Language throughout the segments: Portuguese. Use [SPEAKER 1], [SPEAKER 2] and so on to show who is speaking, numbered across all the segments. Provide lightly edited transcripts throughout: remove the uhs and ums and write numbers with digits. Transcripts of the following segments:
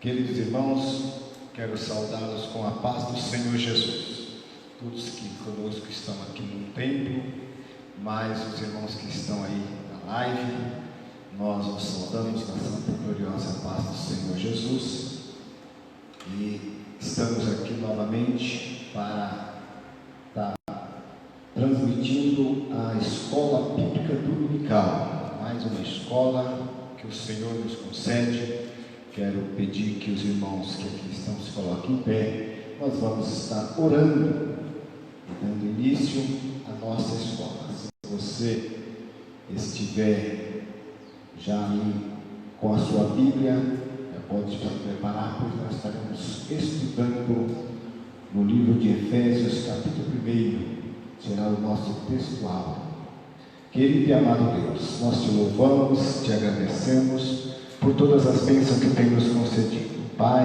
[SPEAKER 1] Queridos irmãos, quero saudá-los com a paz do Senhor Jesus. Todos que conosco estão aqui no templo, mais os irmãos que estão aí na live, nós os saudamos na santa e gloriosa paz do Senhor Jesus. E estamos aqui novamente para estar transmitindo a escola bíblica dominical, mais uma escola que o Senhor nos concede. Quero pedir que os irmãos que aqui estão se coloquem em pé. Nós vamos estar orando e dando início à nossa escola. Se você estiver já aí com a sua Bíblia, já pode se preparar, pois nós estaremos estudando no livro de Efésios, capítulo 1, será o nosso textual. Querido e amado Deus, nós te louvamos, te agradecemos por todas as bênçãos que tem nos concedido. Pai,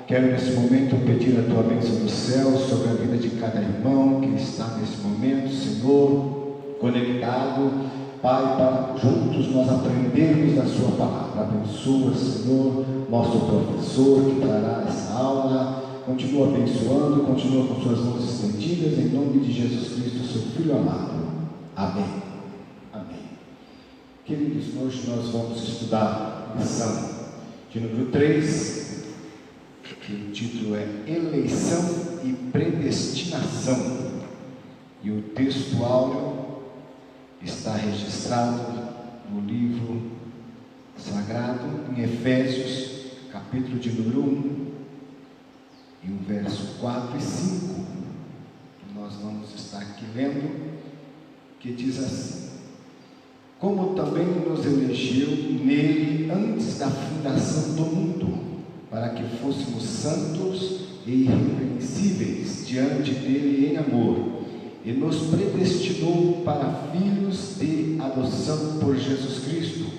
[SPEAKER 1] quero nesse momento pedir a tua bênção do céu sobre a vida de cada irmão que está nesse momento, Senhor, conectado, Pai, para juntos nós aprendermos da sua palavra. Abençoa, Senhor, nosso professor que trará essa aula. Continua abençoando, continua com suas mãos estendidas, em nome de Jesus Cristo, seu Filho amado. Amém. Amém. Queridos, hoje nós vamos estudar a lição de número 3, que o título é Eleição e Predestinação. E o texto áureo está registrado no livro sagrado, em Efésios, capítulo de número 1, e o verso 4 e 5, que nós vamos estar aqui lendo, que diz assim: como também nos elegeu nele antes da fundação do mundo, para que fôssemos santos e irrepreensíveis diante dele em amor, e nos predestinou para filhos de adoção por Jesus Cristo,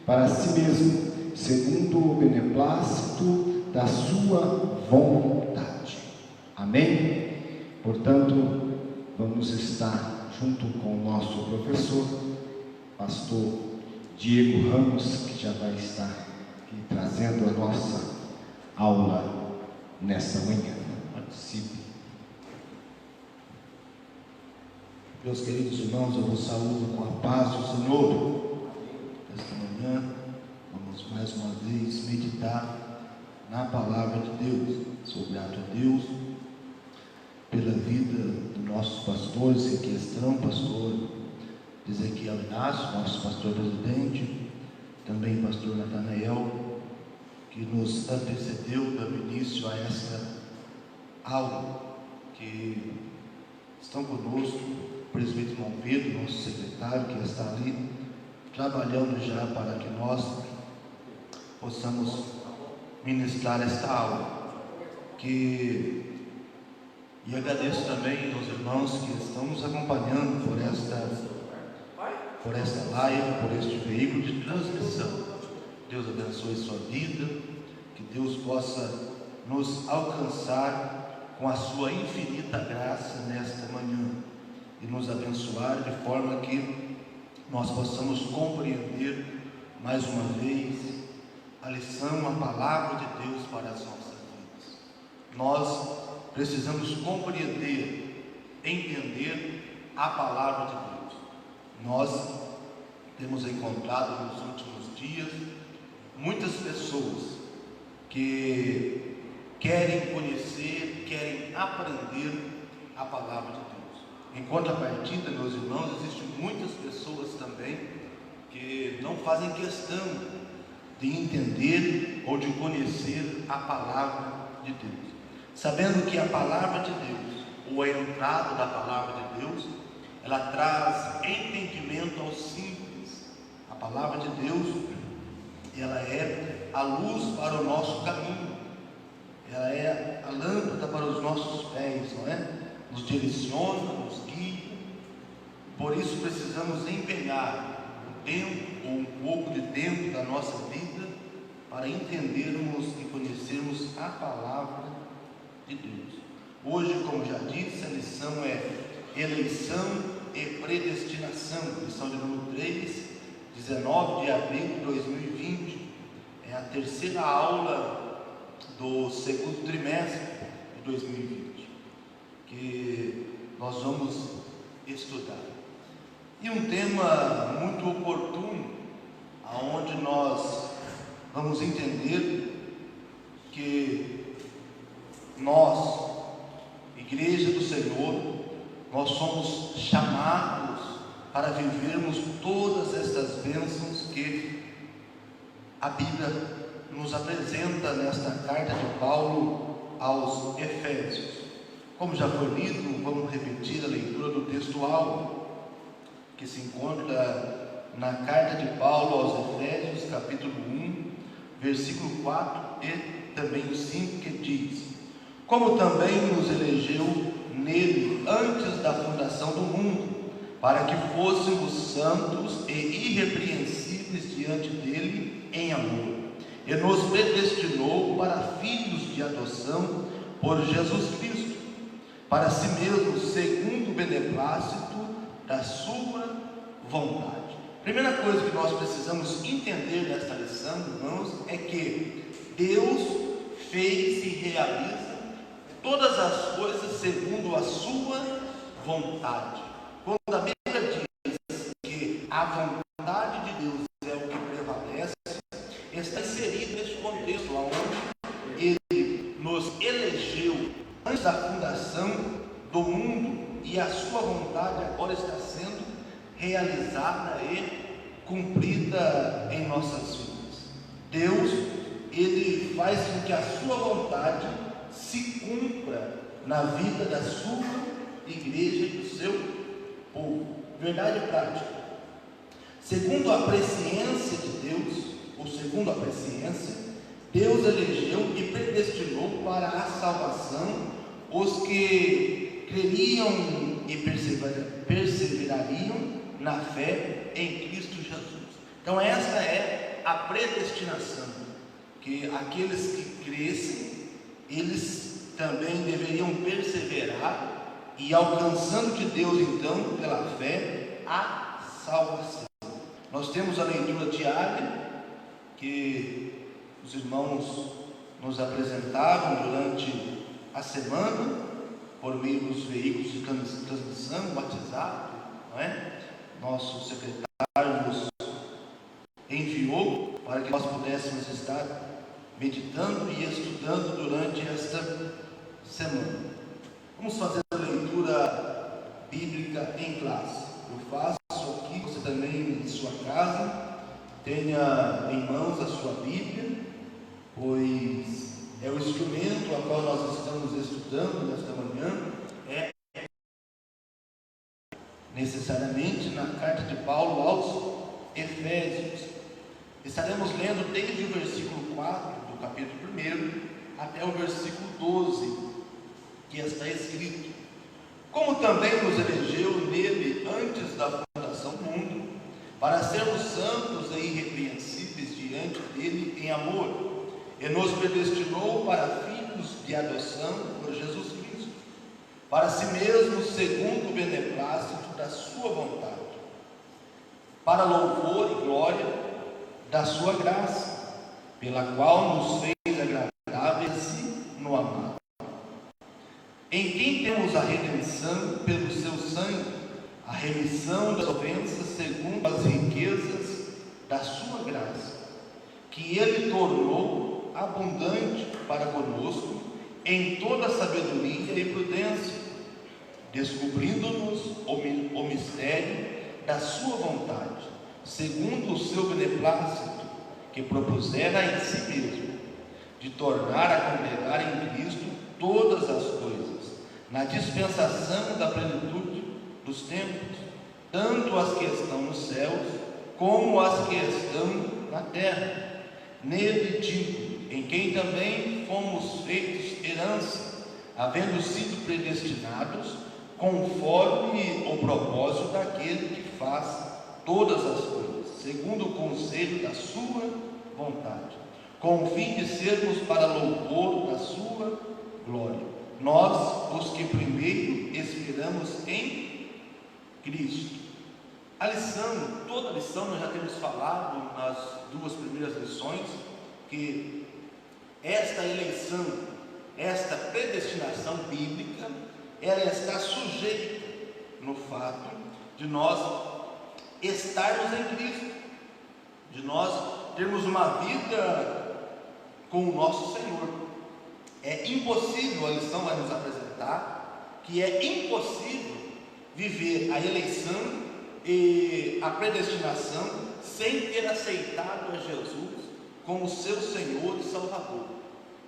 [SPEAKER 1] para si mesmo, segundo o beneplácito da sua vontade. Amém? Portanto, vamos estar junto com o nosso professor, pastor Diego Ramos, que já vai estar aqui trazendo a nossa aula nesta manhã. Participe.
[SPEAKER 2] Meus queridos irmãos, eu vos saúdo com a paz do Senhor. Esta manhã, vamos mais uma vez meditar na palavra de Deus. Sou grato a Deus pela vida dos nossos pastores em questão, pastor Ezequiel Inácio, nosso pastor presidente, também pastor Natanael, que nos antecedeu dando início a esta aula, que estão conosco, o presbítero João Pedro, nosso secretário, que está ali, trabalhando já para que nós possamos ministrar esta aula. E agradeço também aos irmãos que estão nos acompanhando por esta live, por este veículo de transmissão. Deus abençoe sua vida, que Deus possa nos alcançar com a sua infinita graça nesta manhã e nos abençoar de forma que nós possamos compreender mais uma vez a lição, a palavra de Deus para as nossas vidas. Nós precisamos compreender, entender a palavra de Deus. Nós temos encontrado nos últimos dias muitas pessoas que querem conhecer, querem aprender a palavra de Deus. Em contrapartida, meus irmãos, existem muitas pessoas também que não fazem questão de entender ou de conhecer a palavra de Deus, sabendo que a palavra de Deus, ou a entrada da palavra de Deus, ela traz entendimento aos simples. A palavra de Deus, ela é a luz para o nosso caminho, ela é a lâmpada para os nossos pés, não é? Nos direciona, nos guia. Por isso precisamos empenhar um tempo ou um pouco de tempo da nossa vida para entendermos e conhecermos a palavra de Deus. Hoje, como já disse, a lição é Eleição e Predestinação, lição de número 3, 19 de abril de 2020. É a terceira aula do segundo trimestre de 2020, que nós vamos estudar. E um tema muito oportuno, aonde nós vamos entender que nós, Igreja do Senhor, nós somos chamados para vivermos todas estas bênçãos que a Bíblia nos apresenta nesta carta de Paulo aos Efésios. Como já foi lido, vamos repetir a leitura do textual que se encontra na carta de Paulo aos Efésios, capítulo 1, versículo 4 e também o 5, que diz: como também nos elegeu nele antes da fundação do mundo, para que fôssemos santos e irrepreensíveis diante dele em amor, e nos predestinou para filhos de adoção por Jesus Cristo, para si mesmo, segundo o beneplácito da sua vontade. Primeira coisa que nós precisamos entender nesta lição, irmãos, é que Deus fez e realiza todas as coisas segundo a sua vontade. Quando a Bíblia diz que a vontade de Deus é o que prevalece, está inserido neste contexto, onde Ele nos elegeu antes da fundação do mundo, e a sua vontade agora está sendo realizada e cumprida em nossas vidas. Deus, Ele faz com que a sua vontade se cumpra na vida da sua igreja e do seu povo. Verdade prática. Segundo a presciência de Deus, ou segundo a presciência, Deus elegeu e predestinou para a salvação os que creriam e perseverariam na fé em Cristo Jesus. Então esta é a predestinação, que aqueles que crescem, eles também deveriam perseverar e alcançando de Deus então, pela fé, a salvação. Nós temos a leitura diária que os irmãos nos apresentavam durante a semana, por meio dos veículos de transmissão, WhatsApp, não é? Nosso secretário nos enviou para que nós pudéssemos estar meditando e estudando durante esta semana. Vamos fazer a leitura bíblica em classe. Eu faço aqui, você também em sua casa, tenha em mãos a sua Bíblia, pois é o instrumento a qual nós estamos estudando nesta manhã, é necessariamente na carta de Paulo aos Efésios. Estaremos lendo desde o versículo 4 do capítulo 1 até o versículo 12, que está escrito: como também nos elegeu nele antes da fundação do mundo, para sermos santos e irrepreensíveis diante dele em amor, e nos predestinou para filhos de adoção por Jesus Cristo, para si mesmo, segundo o beneplácito da sua vontade, para louvor e glória da sua graça, pela qual nos fez agradáveis no amado, em quem temos a redenção pelo seu sangue, a remissão das ofensas segundo as riquezas da sua graça, que ele tornou abundante para conosco em toda sabedoria e prudência, descobrindo-nos o mistério da sua vontade, segundo o seu beneplácito, que propusera em si mesmo, de tornar a congregar em Cristo todas as coisas, na dispensação da plenitude dos tempos, tanto as que estão nos céus, como as que estão na terra. Nele digo, em quem também fomos feitos herança, havendo sido predestinados, conforme o propósito daquele que faz todas as coisas, segundo o conselho da sua vontade, com o fim de sermos para louvor da sua glória. Nós, os que primeiro esperamos em Cristo. A lição, toda a lição nós já temos falado nas duas primeiras lições, que esta eleição, esta predestinação bíblica, ela está sujeita no fato de nós estarmos em Cristo, de nós termos uma vida com o nosso Senhor. É impossível, a lição vai nos apresentar que é impossível viver a eleição e a predestinação sem ter aceitado a Jesus como seu Senhor e Salvador.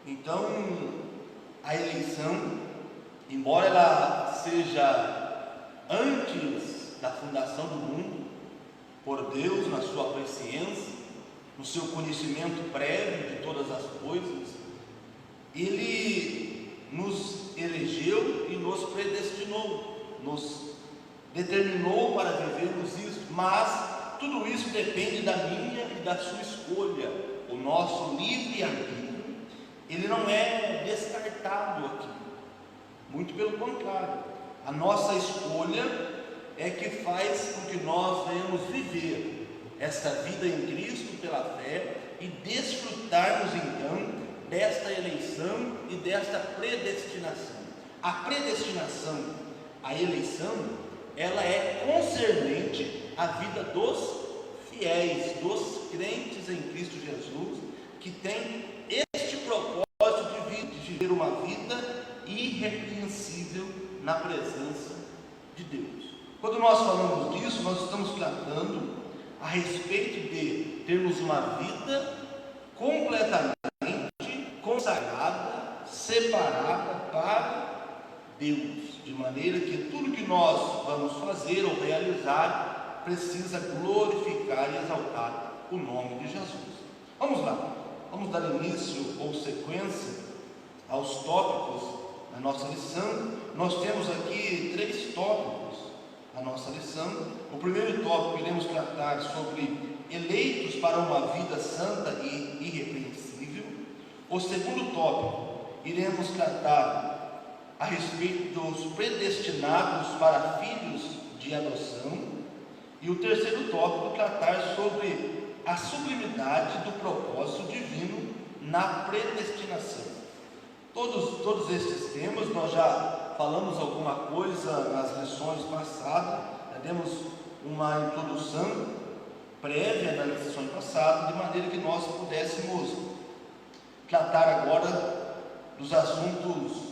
[SPEAKER 2] Então, a eleição, embora ela seja antes da fundação do mundo, por Deus, na sua presciência, no seu conhecimento prévio de todas as coisas, Ele nos elegeu e nos predestinou, nos determinou para vivermos isso, mas tudo isso depende da minha e da sua escolha. O nosso livre-arbítrio, ele não é descartado aqui, muito pelo contrário, a nossa escolha é que faz com que nós venhamos viver esta vida em Cristo pela fé e desfrutarmos então desta eleição e desta predestinação. A predestinação, a eleição, ela é concernente à vida dos fiéis, dos crentes em Cristo Jesus, que tem este propósito de viver uma vida irrepreensível na presença de Deus. Quando nós falamos disso, nós estamos tratando a respeito de termos uma vida completamente consagrada, separada para Deus, de maneira que tudo que nós vamos fazer ou realizar precisa glorificar e exaltar o nome de Jesus. Vamos lá, vamos dar início ou sequência aos tópicos da nossa lição. Nós temos aqui 3 tópicos na nossa lição. O primeiro tópico iremos tratar sobre eleitos para uma vida santa e irrepreensível. O segundo tópico iremos tratar a respeito dos predestinados para filhos de adoção. E o terceiro tópico tratar sobre a sublimidade do propósito divino na predestinação. Todos estes temas nós já falamos alguma coisa nas lições passadas, já demos uma introdução prévia na lição passada, de maneira que nós pudéssemos tratar agora dos assuntos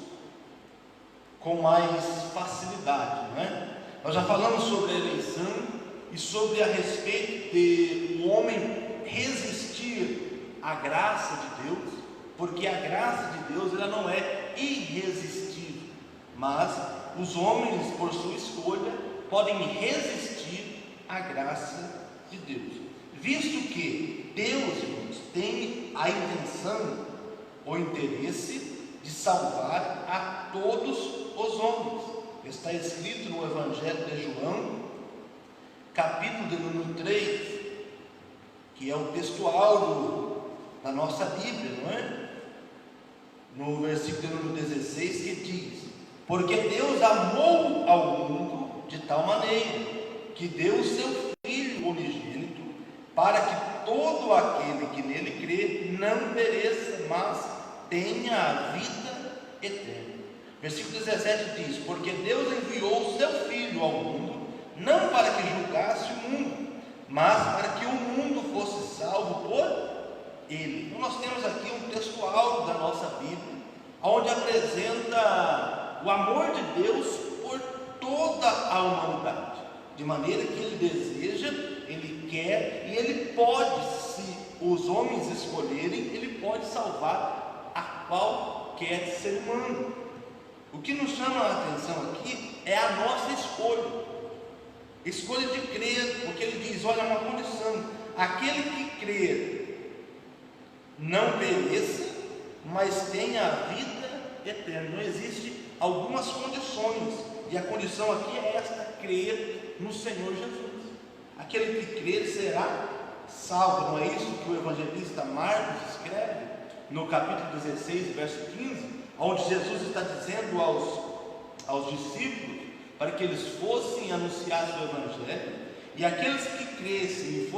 [SPEAKER 2] com mais facilidade, não é? Nós já falamos sobre a eleição e sobre a respeito de o homem resistir à graça de Deus, porque a graça de Deus ela não é irresistível, mas os homens, por sua escolha, podem resistir à graça de Deus, visto que Deus, irmãos, tem a intenção, o interesse de salvar a todos os homens. Está escrito no Evangelho de João, capítulo de número 3, que é o texto áureo da nossa Bíblia, não é? No versículo de número 16, que diz: porque Deus amou ao mundo de tal maneira que deu o seu Filho unigênito, para que todo aquele que nele crê não pereça, mas tenha a vida eterna. Versículo 17 diz: porque Deus enviou o seu Filho ao mundo, não para que julgasse o mundo, mas para que o mundo fosse salvo por ele. Então nós temos aqui um texto áureo da nossa Bíblia, onde apresenta o amor de Deus por toda a humanidade, de maneira que ele deseja, ele quer e ele pode, se os homens escolherem, ele pode salvar a qualquer ser humano. O que nos chama a atenção aqui é a nossa escolha de crer, porque ele diz: olha, uma condição, aquele que crer não pereça, mas tenha a vida eterna. Não existe algumas condições, e a condição aqui é esta: crer no Senhor Jesus. Aquele que crer será salvo. Não é isso que o evangelista Marcos escreve no capítulo 16, verso 15, onde Jesus está dizendo aos discípulos para que eles fossem anunciar seu evangelho, e aqueles que crescem e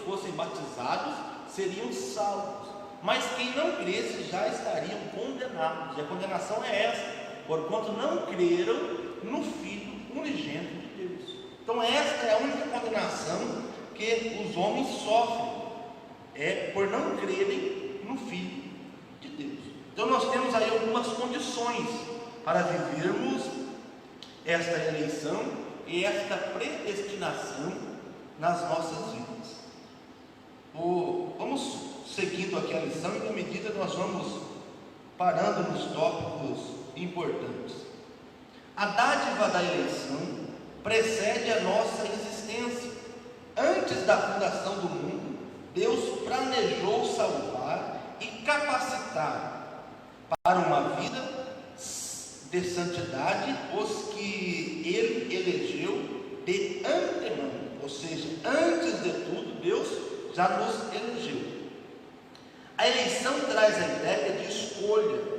[SPEAKER 2] fossem batizados seriam salvos. mas quem não cresce já estariam condenados. E a condenação é essa, porquanto não creram no Filho unigênito de Deus. Então esta é a única condenação que os homens sofrem, é por não crerem no Filho de Deus. Então nós temos aí algumas condições para vivermos esta eleição e esta predestinação nas nossas vidas. Vamos seguindo aqui a lição, e na medida nós vamos parando nos tópicos importantes. A dádiva da eleição precede a nossa existência. Antes da fundação do mundo, Deus planejou salvar e capacitar para uma vida de santidade os que Ele elegeu de antemão, ou seja, antes de tudo, Deus já nos elegeu. A eleição traz a ideia de escolha.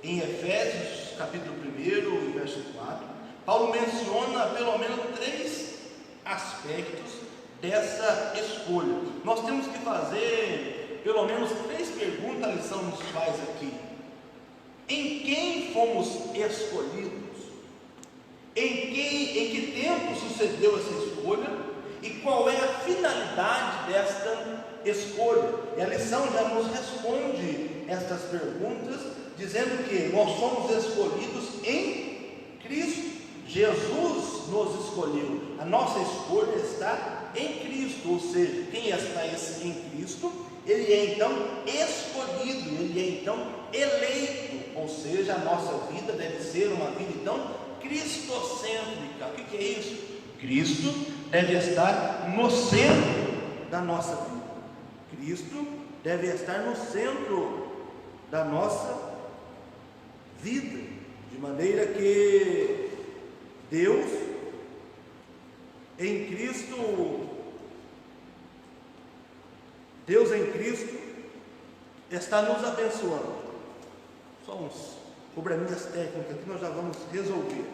[SPEAKER 2] Em Efésios capítulo 1, verso 4, Paulo menciona pelo menos 3 aspectos dessa escolha. Nós temos que fazer pelo menos 3 perguntas, a lição nos faz aqui. Em quem fomos escolhidos? Em que tempo sucedeu essa escolha? E qual é a finalidade desta escolha? E a lição já nos responde estas perguntas, dizendo que nós somos escolhidos em Cristo. Jesus nos escolheu. A nossa escolha está em Cristo, ou seja, quem está em Cristo, ele é então escolhido, ele é então eleito, ou seja, a nossa vida deve ser uma vida então cristocêntrica. O que é isso? Cristo deve estar no centro da nossa vida. Cristo deve estar no centro da nossa vida, de maneira que Deus em Cristo está nos abençoando. Só uns probleminhas técnicos que nós já vamos resolver.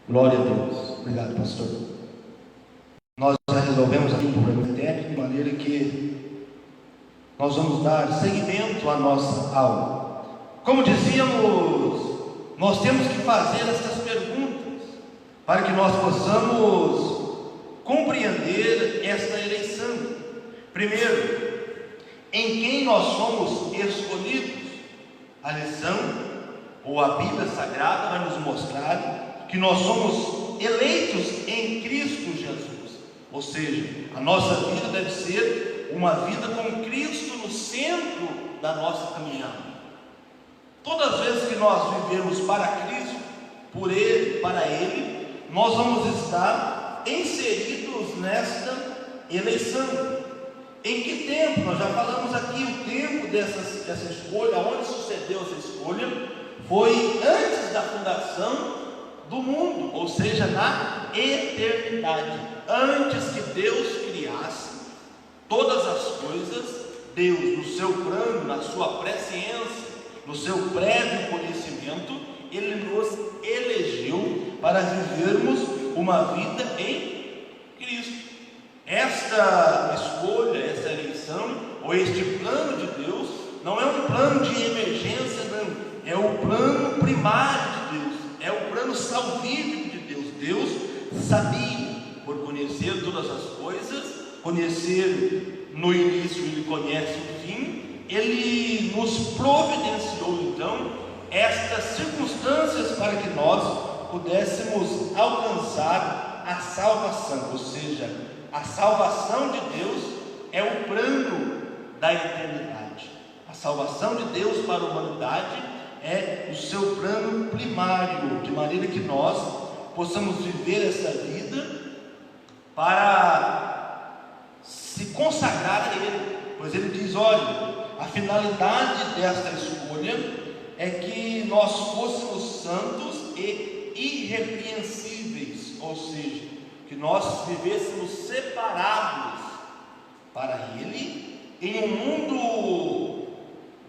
[SPEAKER 1] Glória a Deus. Obrigado, pastor.
[SPEAKER 2] Nós já resolvemos aqui um problema técnico, de maneira que nós vamos dar seguimento à nossa aula. Como dizíamos, nós temos que fazer essas perguntas para que nós possamos compreender esta eleição. Primeiro, em quem nós somos escolhidos? A lição, ou a Bíblia Sagrada, vai nos mostrar que nós somos eleitos em Cristo Jesus, ou seja, a nossa vida deve ser uma vida com Cristo no centro da nossa caminhada. Todas as vezes que nós vivemos para Cristo, por Ele, para Ele, nós vamos estar inseridos nesta eleição. Em que tempo? Nós já falamos aqui o tempo dessa escolha, onde sucedeu essa escolha, foi antes da fundação do mundo, ou seja, na eternidade. Antes que Deus criasse todas as coisas, Deus, no seu plano, na sua presciência, no seu prévio conhecimento, Ele nos elegeu para vivermos uma vida em Cristo. Esta escolha, esta eleição, ou este plano de Deus, não é um plano de emergência, não. É o plano primário de Deus, é o plano salvífico de Deus. Deus sabia, por conhecer todas as coisas, conhecer no início, Ele conhece o fim, Ele nos providenciou então estas circunstâncias para que nós pudéssemos alcançar a salvação, ou seja, a salvação de Deus é o plano da eternidade. A salvação de Deus para a humanidade é o seu plano primário, de maneira que nós possamos viver essa vida para se consagrar a Ele, pois Ele diz: olha, a finalidade desta escolha é que nós fôssemos santos e irrepreensíveis, ou seja, que nós vivêssemos separados para Ele em um mundo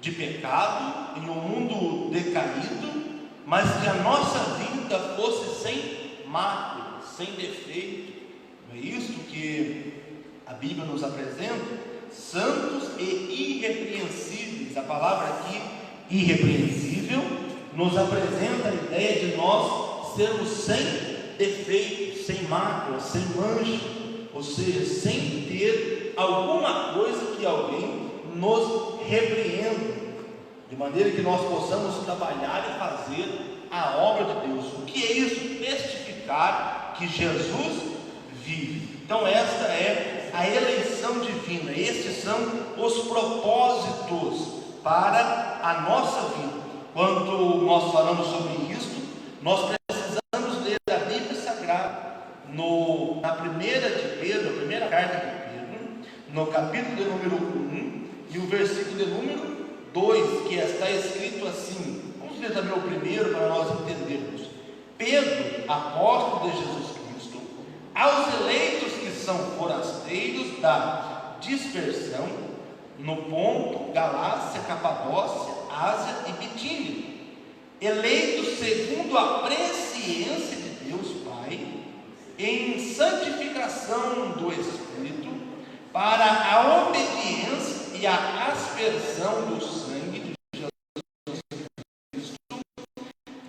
[SPEAKER 2] de pecado, em um mundo decaído, mas que a nossa vida fosse sem mácula, sem defeito. Não é isso que a Bíblia nos apresenta? Santos e irrepreensíveis. A palavra aqui, irrepreensível, nos apresenta a ideia de nós sermos sem defeito, sem mácula, sem mancha, ou seja, sem ter alguma coisa que alguém nos repreenda, de maneira que nós possamos trabalhar e fazer a obra de Deus. O que é isso? Testificar que Jesus vive. Então esta é a eleição divina, estes são os propósitos para a nossa vida. Quando nós falamos sobre isto, nós precisamos ler a Bíblia Sagrada, na primeira de Pedro, a primeira carta de Pedro, no capítulo de número 1 e o versículo de número 2, que está escrito assim. Vamos ler também o primeiro para nós entendermos. Pedro, apóstolo de Jesus Cristo, aos eleitos que são forasteiros da dispersão, no Ponto, Galácia, Capadócia, Ásia e Bitínia, eleitos segundo a presciência de Deus Pai, em santificação do Espírito, para a obediência e a aspersão do sangue de Jesus Cristo,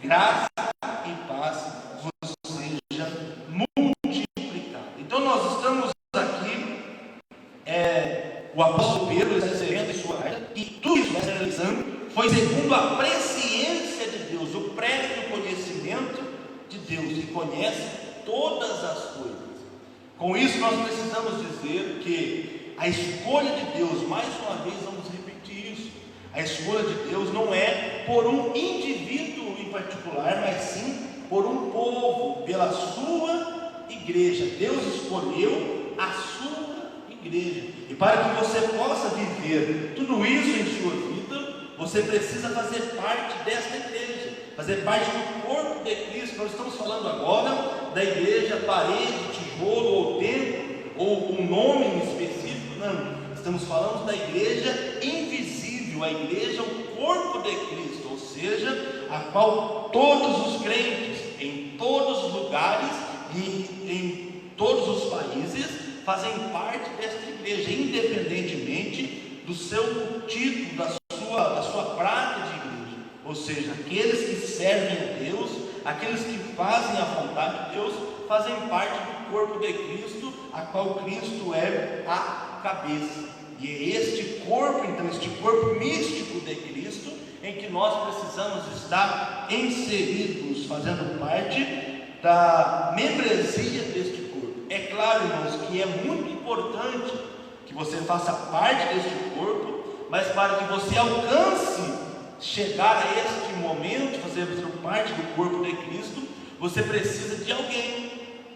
[SPEAKER 2] graça e paz vos seja multiplicada. Então nós estamos aqui, o apóstolo Pedro está escrevendo em sua carta, e tudo isso, essa eleição, foi segundo a presciência de Deus, o prévio conhecimento de Deus, que conhece todas as coisas. Com isso nós precisamos dizer que a escolha de Deus, mais uma vez vamos repetir isso, a escolha de Deus não é por um indivíduo em particular, mas sim por um povo, pela sua igreja. Deus escolheu a sua igreja, e para que você possa viver tudo isso em sua vida, você precisa fazer parte desta igreja, fazer parte do corpo de Cristo. Nós estamos falando agora da igreja parede, tijolo ou templo, ou um nome em específico, não. Estamos falando da igreja invisível, a igreja, o corpo de Cristo, ou seja, a qual todos os crentes, em todos os lugares e em todos os países, fazem parte desta igreja, independentemente do seu título, da sua prática de igreja. Ou seja, aqueles que servem a Deus, aqueles que fazem a vontade de Deus, fazem parte do corpo de Cristo, a qual Cristo é a cabeça. E é este corpo, então, este corpo místico de Cristo, em que nós precisamos estar inseridos, fazendo parte da membresia deste corpo. É claro, irmãos, que é muito importante que você faça parte deste corpo, mas para que você alcance chegar a este momento, fazer parte do corpo de Cristo, você precisa de alguém,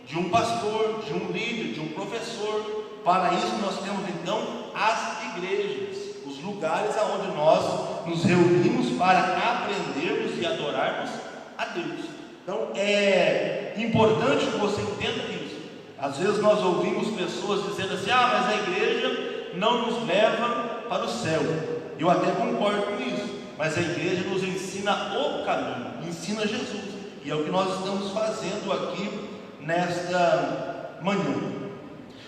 [SPEAKER 2] de um pastor, de um líder, de um professor. Para isso nós temos então as igrejas, os lugares aonde nós nos reunimos para aprendermos e adorarmos a Deus. Então é importante que você entenda isso. Às vezes nós ouvimos pessoas dizendo assim: mas a igreja não nos leva para o céu. Eu até concordo com isso, mas a igreja nos ensina o caminho, ensina Jesus, e é o que nós estamos fazendo aqui nesta manhã.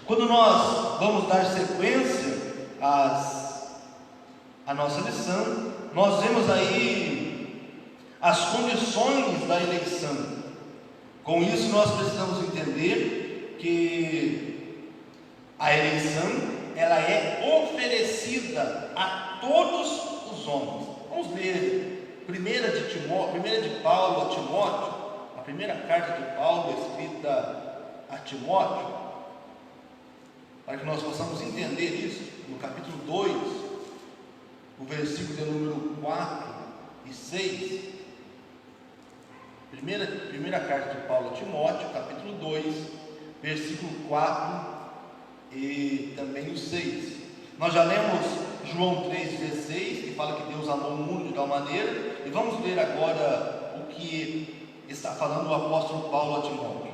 [SPEAKER 2] Quando nós vamos dar sequência à nossa lição, nós vemos aí as condições da eleição. Com isso nós precisamos entender que a eleição, ela é oferecida a todos os homens. Vamos ler 1 de Paulo a Timóteo, a primeira carta de Paulo escrita a Timóteo, para que nós possamos entender isso. No capítulo 2, o versículo de número 4 e 6. Primeira carta de Paulo a Timóteo, capítulo 2, versículo 4 e também o 6. Nós já lemos João 3,16, que fala que Deus amou o mundo de tal maneira, e vamos ler agora o que está falando o apóstolo Paulo a Timóteo.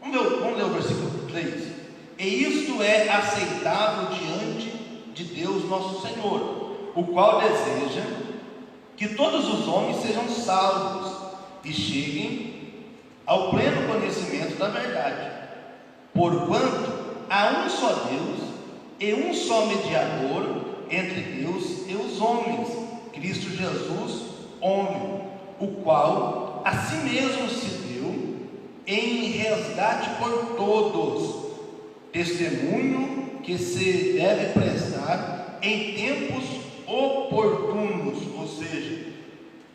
[SPEAKER 2] Vamos ler o versículo 3. E isto é aceitável diante de Deus nosso Senhor, o qual deseja que todos os homens sejam salvos e cheguem ao pleno conhecimento da verdade. Porquanto há um só Deus e um só mediador entre Deus e os homens, Cristo Jesus, homem, o qual a si mesmo se deu em resgate por todos, testemunho que se deve prestar em tempos oportunos. Ou seja,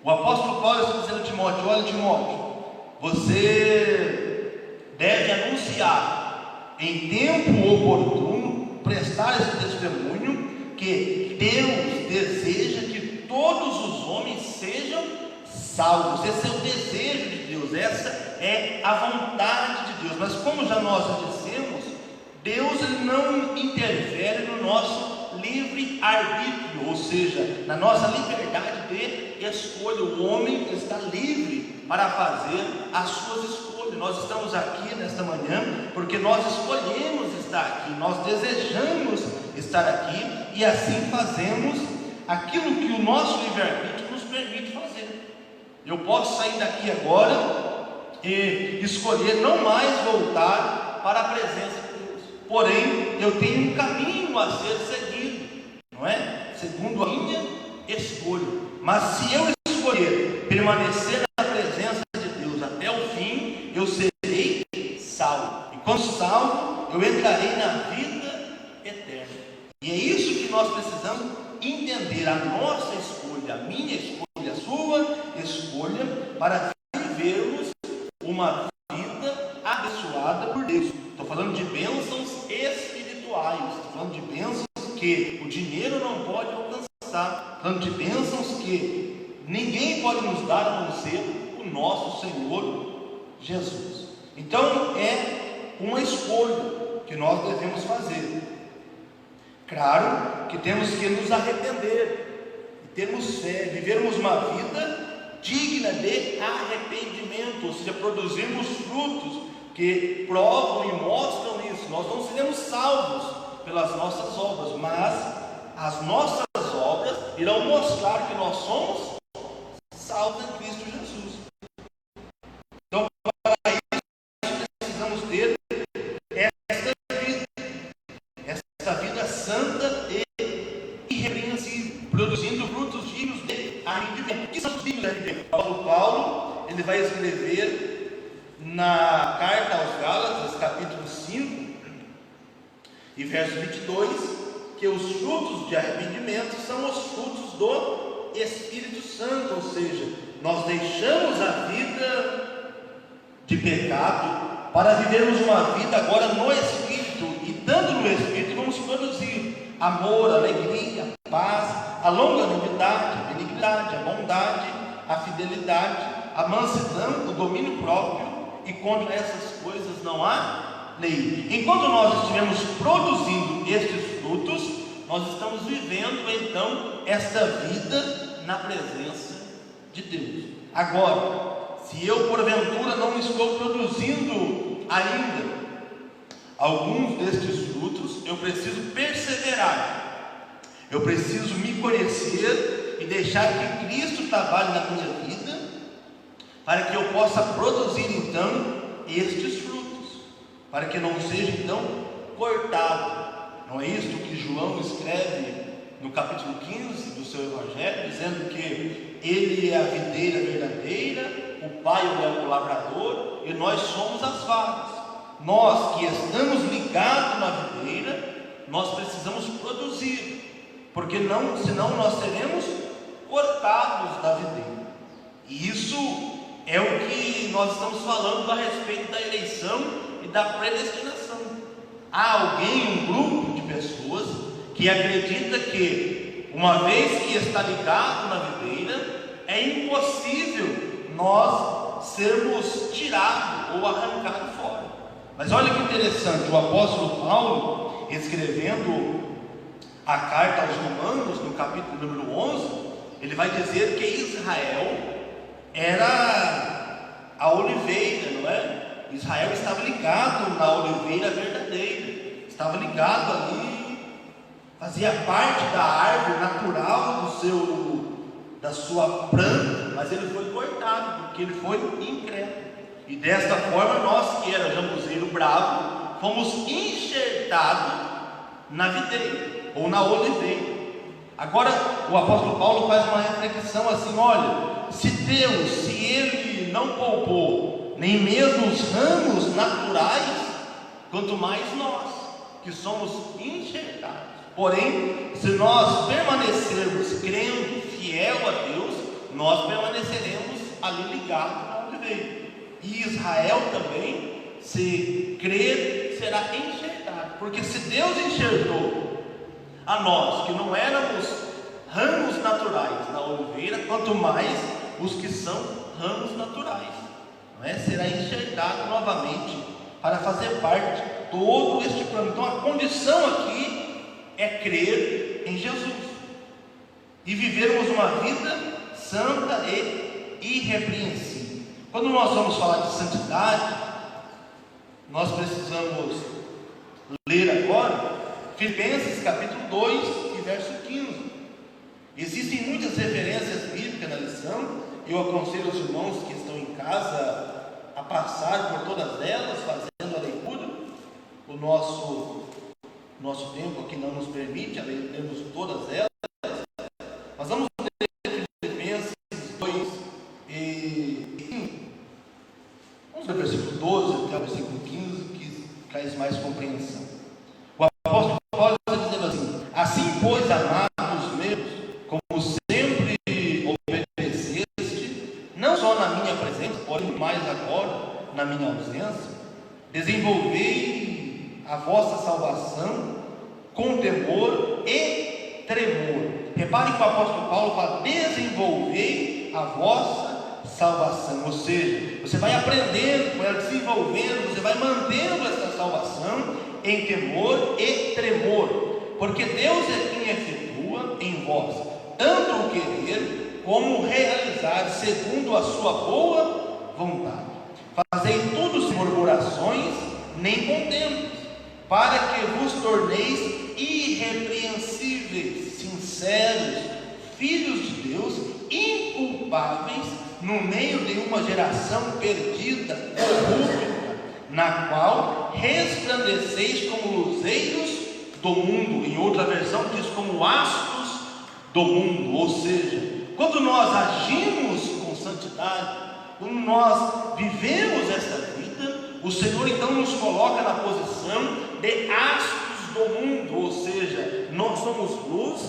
[SPEAKER 2] o apóstolo Paulo está dizendo a Timóteo: olha, Timóteo, você deve anunciar em tempo oportuno, prestar esse testemunho, que Deus deseja que todos os homens sejam salvos. Esse é o desejo de Deus, essa é a vontade de Deus. Mas como já nós dissemos, Deus ele não interfere no nosso livre-arbítrio, ou seja, na nossa liberdade de escolha. O homem está livre para fazer as suas escolhas. Nós estamos aqui nesta manhã porque nós escolhemos estar aqui, nós desejamos estar aqui, e assim fazemos aquilo que o nosso livre-arbítrio nos permite fazer. Eu posso sair daqui agora e escolher não mais voltar para a presença de Deus, porém eu tenho um caminho a ser seguido, não é? Segundo a minha escolha. Mas se eu escolher permanecer na presença de Deus até o fim, eu serei salvo, e quando salvo, eu entrarei na vida eterna. E é isso que nós precisamos entender: a nossa escolha, a minha escolha, a sua escolha, para vivermos uma vida abençoada por Deus. Estou falando de bênçãos espirituais, estou falando de bênçãos que o dinheiro não pode alcançar, estou falando de bênçãos que ninguém pode nos dar a não ser o nosso Senhor Jesus. Então é uma escolha que nós devemos fazer. Claro que temos que nos arrepender e termos fé, vivermos uma vida digna de arrependimento, ou seja, produzirmos frutos que provam e mostram isso. Nós não seremos salvos pelas nossas obras, mas as nossas obras irão mostrar que nós somos salvos em Cristo Jesus. Então, para isso precisamos ter esta vida santa e irrepreensível, produzindo frutos dignos de arrependimento. O que são os dignos de arrependimento? Paulo ele vai escrever na carta aos Gálatas, capítulo 5 e verso 22, que os frutos de arrependimento são os frutos do Espírito Santo. Ou seja, nós deixamos a vida de pecado para vivermos uma vida agora no Espírito, e estando no Espírito vamos produzir amor, alegria, paz, a longanimidade, a benignidade, a bondade, a fidelidade, a mansidão, o domínio próprio, e contra essas coisas não há lei. Enquanto nós estivermos produzindo estes frutos, nós estamos vivendo então esta vida na presença de Deus. Agora, se eu porventura não estou produzindo ainda alguns destes frutos, eu preciso perseverar, eu preciso me conhecer e deixar que Cristo trabalhe na minha vida, para que eu possa produzir então estes frutos, para que não seja então cortado. Não é isto que João escreve no capítulo 15 do seu Evangelho, dizendo que ele é a videira verdadeira, o Pai é o lavrador e nós somos as varas. Nós que estamos ligados na videira, nós precisamos produzir, porque senão nós seremos cortados da videira. E isso é o que nós estamos falando a respeito da eleição e da predestinação. Há alguém, um grupo de pessoas que acredita que, uma vez que está ligado na videira, é impossível nós sermos tirados ou arrancados fora. Mas olha que interessante, o apóstolo Paulo, escrevendo a carta aos Romanos, no capítulo número 11, ele vai dizer que Israel era a oliveira, não é? Israel estava ligado na oliveira verdadeira, estava ligado ali, fazia parte da árvore natural da sua planta, mas ele foi cortado, porque ele foi incrédulo. E desta forma, nós que era jambuzeiro bravo, fomos enxertados na videira, ou na oliveira. Agora, o apóstolo Paulo faz uma reflexão assim: olha, se Deus, se Ele não poupou nem mesmo os ramos naturais, quanto mais nós, que somos enxertados. Porém, se nós permanecermos crendo, fiel a Deus, nós permaneceremos ali ligados na oliveira. E Israel também, se crer, será enxertado. Porque se Deus enxertou a nós, que não éramos ramos naturais na oliveira, quanto mais os que são ramos naturais, não é? Será enxertado novamente para fazer parte de todo este plano. Então a condição aqui é crer em Jesus e vivermos uma vida santa e irrepreensível. Quando nós vamos falar de santidade, nós precisamos ler agora Filipenses capítulo 2 e verso 15. Existem muitas referências bíblicas na lição. Eu aconselho os irmãos que estão em casa a passar por todas elas, fazendo a leitura. O nosso tempo aqui não nos permite lermos todas elas. Mas vamos ler Filipenses 2 e 15. Vamos ler o versículo 12 até o versículo 15, que traz mais compreensão. O apóstolo Paulo está dizendo assim: assim, pois, amados meus, como sempre obedeceste, não só na minha presença, porém mais agora na minha ausência, desenvolvei a vossa salvação com temor e tremor. Reparem que o apóstolo Paulo fala: desenvolvei a vossa salvação, ou seja, você vai aprendendo, vai desenvolvendo, você vai mantendo essa salvação em temor e tremor, porque Deus é quem efetua em vós tanto o querer como o realizar, segundo a sua boa vontade. Fazei tudo sem murmurações nem contendas, para que vos torneis irrepreensíveis, sinceros, filhos de Deus, inculpáveis no meio de uma geração perdida, corrupta, na qual resplandeceis como luzeiros do mundo. Em outra versão diz como astros do mundo. Ou seja, quando nós agimos com santidade, quando nós vivemos esta vida, o Senhor então nos coloca na posição de astros do mundo. Ou seja, nós somos luz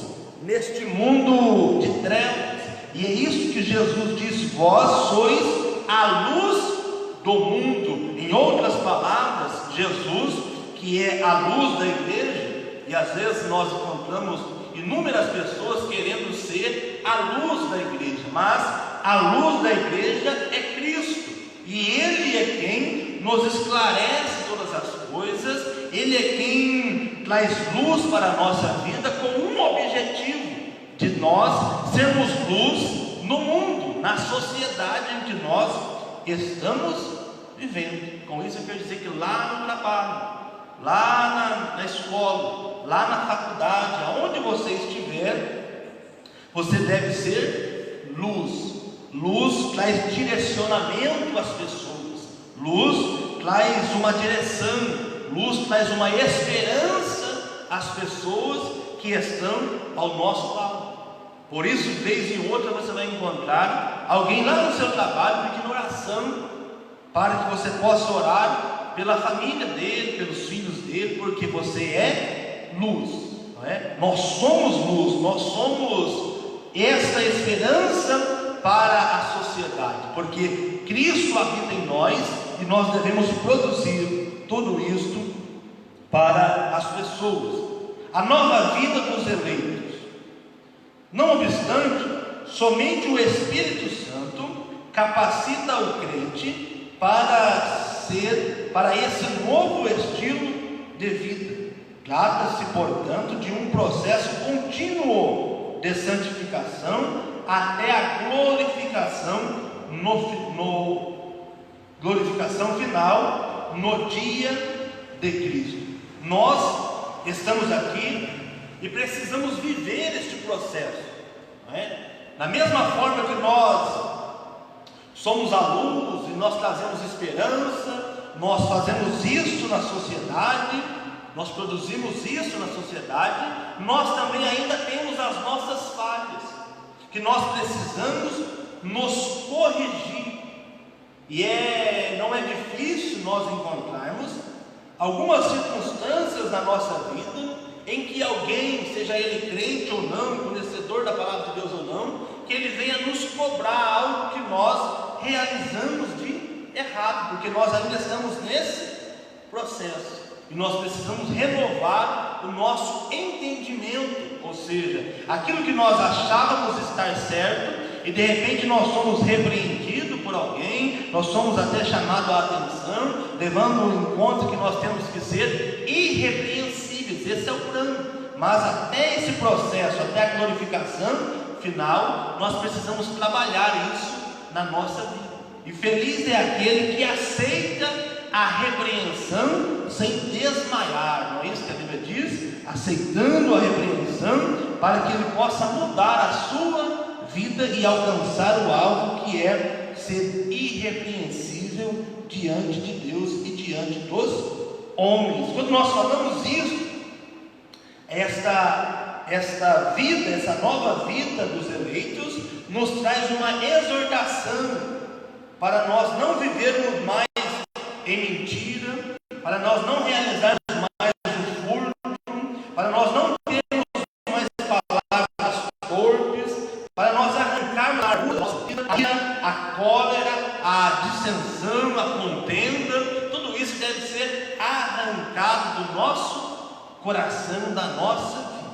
[SPEAKER 2] neste mundo de trevas. E é isso que Jesus diz: vós sois a luz do mundo. Em outras palavras, Jesus, que é a luz da igreja, e às vezes nós encontramos inúmeras pessoas querendo ser a luz da igreja, mas a luz da igreja é Cristo, e Ele é quem nos esclarece todas as coisas, Ele é quem traz luz para a nossa vida com um objetivo: de nós sermos luz no mundo, na sociedade em que nós estamos vivendo. Com isso eu quero dizer que lá no trabalho, lá na escola, lá na faculdade, aonde você estiver, você deve ser luz. Luz traz direcionamento às pessoas, luz traz uma direção, luz traz uma esperança às pessoas que estão ao nosso lado. Por isso, de vez em outra, você vai encontrar alguém lá no seu trabalho pedindo oração, para que você possa orar pela família dele, pelos filhos dele, porque você é luz, não é? Nós somos luz, nós somos esta esperança para a sociedade, porque Cristo habita em nós e nós devemos produzir tudo isto para as pessoas. A nova vida dos eleitos. Não obstante, somente o Espírito Santo capacita o crente para esse novo estilo de vida. Trata-se, portanto, de um processo contínuo de santificação até a glorificação final no dia de Cristo. Nós estamos aqui e precisamos viver este processo, não é? Da mesma forma que nós somos alunos e nós trazemos esperança, nós fazemos isso na sociedade, nós produzimos isso na sociedade, nós também ainda temos as nossas falhas, que nós precisamos nos corrigir. E não é difícil nós encontrarmos algumas circunstâncias na nossa vida em que alguém, seja ele crente ou não, conhecedor da palavra de Deus ou não, que ele venha nos cobrar algo que nós realizamos de errado, porque nós ainda estamos nesse processo e nós precisamos renovar o nosso entendimento, ou seja, aquilo que nós achávamos estar certo e de repente nós somos repreendidos por alguém, nós somos até chamados à atenção, levando em conta que nós temos que ser irrepreensíveis. Esse é o plano, mas até esse processo, até a glorificação final, nós precisamos trabalhar isso na nossa vida. E feliz é aquele que aceita a repreensão sem desmaiar, não é isso que a Bíblia diz? Aceitando a repreensão para que ele possa mudar a sua vida e alcançar o alvo, que é ser irrepreensível diante de Deus e diante dos homens. Quando nós falamos isso, esta vida, essa nova vida dos eleitos, nos traz uma exortação para nós não vivermos mais em mentira, para nós não realizarmos mais o furto, para nós não termos mais palavras torpes, para nós arrancarmos a rua, a cólera, a dissensão, a contenda. Tudo isso deve ser arrancado do nosso coração, da nossa vida.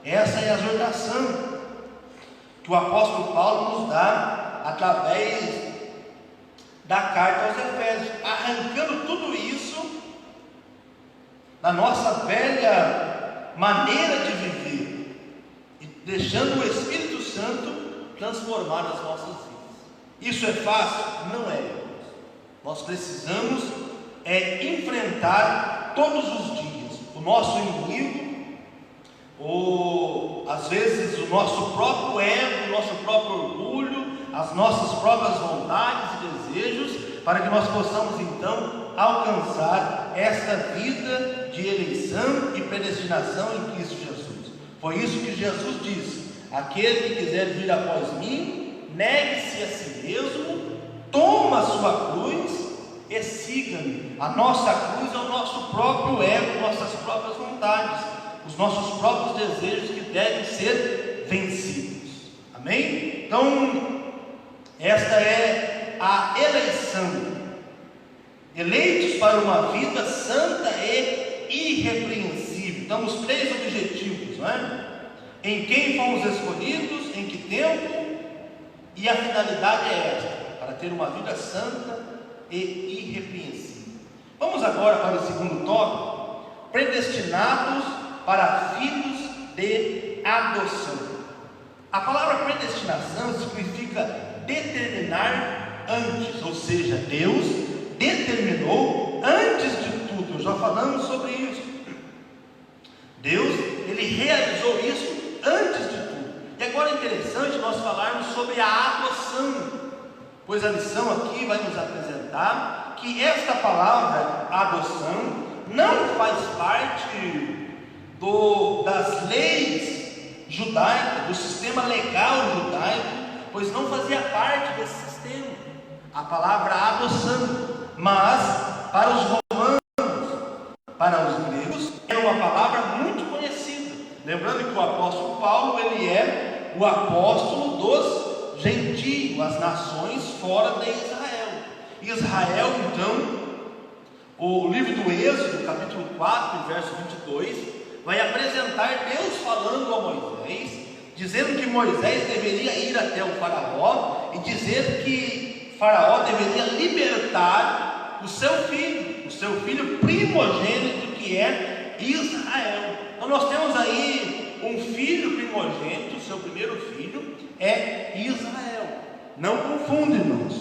[SPEAKER 2] Essa é a exortação que o apóstolo Paulo nos dá através da carta aos Efésios, arrancando tudo isso da nossa velha maneira de viver e deixando o Espírito Santo transformar as nossas vidas. Isso é fácil? Não é. Nós precisamos enfrentar todos os dias o nosso inimigo, ou às vezes o nosso próprio ego, o nosso próprio orgulho, as nossas próprias vontades e desejos, para que nós possamos então alcançar esta vida de eleição e predestinação em Cristo Jesus. Foi isso que Jesus disse: aquele que quiser vir após mim, negue-se a si mesmo, toma a sua cruz e siga-me. A nossa cruz é o nosso próprio ego, nossas próprias vontades, os nossos próprios desejos que devem ser vencidos. Amém? Então, esta é a eleição. Eleitos para uma vida santa e irrepreensível. Então, os três objetivos, não é? Em quem fomos escolhidos, em que tempo, e a finalidade é esta: para ter uma vida santa e irrepreensível. Vamos agora para o segundo tópico: predestinados para filhos de adoção. A palavra predestinação significa determinar antes, ou seja, Deus determinou antes de tudo. Já falamos sobre isso. Deus, ele realizou isso antes de tudo. E agora é interessante nós falarmos sobre a adoção, pois a lição aqui vai nos apresentar que esta palavra adoção não faz parte das leis judaicas, do sistema legal judaico, pois não fazia parte desse sistema a palavra adoção. Mas para os romanos, para os gregos, era uma palavra muito conhecida. Lembrando que o apóstolo Paulo, ele é o apóstolo dos gentios, as nações fora de Israel. Israel, então, o livro do Êxodo, capítulo 4, verso 22, vai apresentar Deus falando a Moisés, dizendo que Moisés deveria ir até o faraó e dizer que faraó deveria libertar o seu filho primogênito, que é Israel. Então nós temos aí um filho primogênito, seu primeiro filho é Israel. Não confunde, irmãos.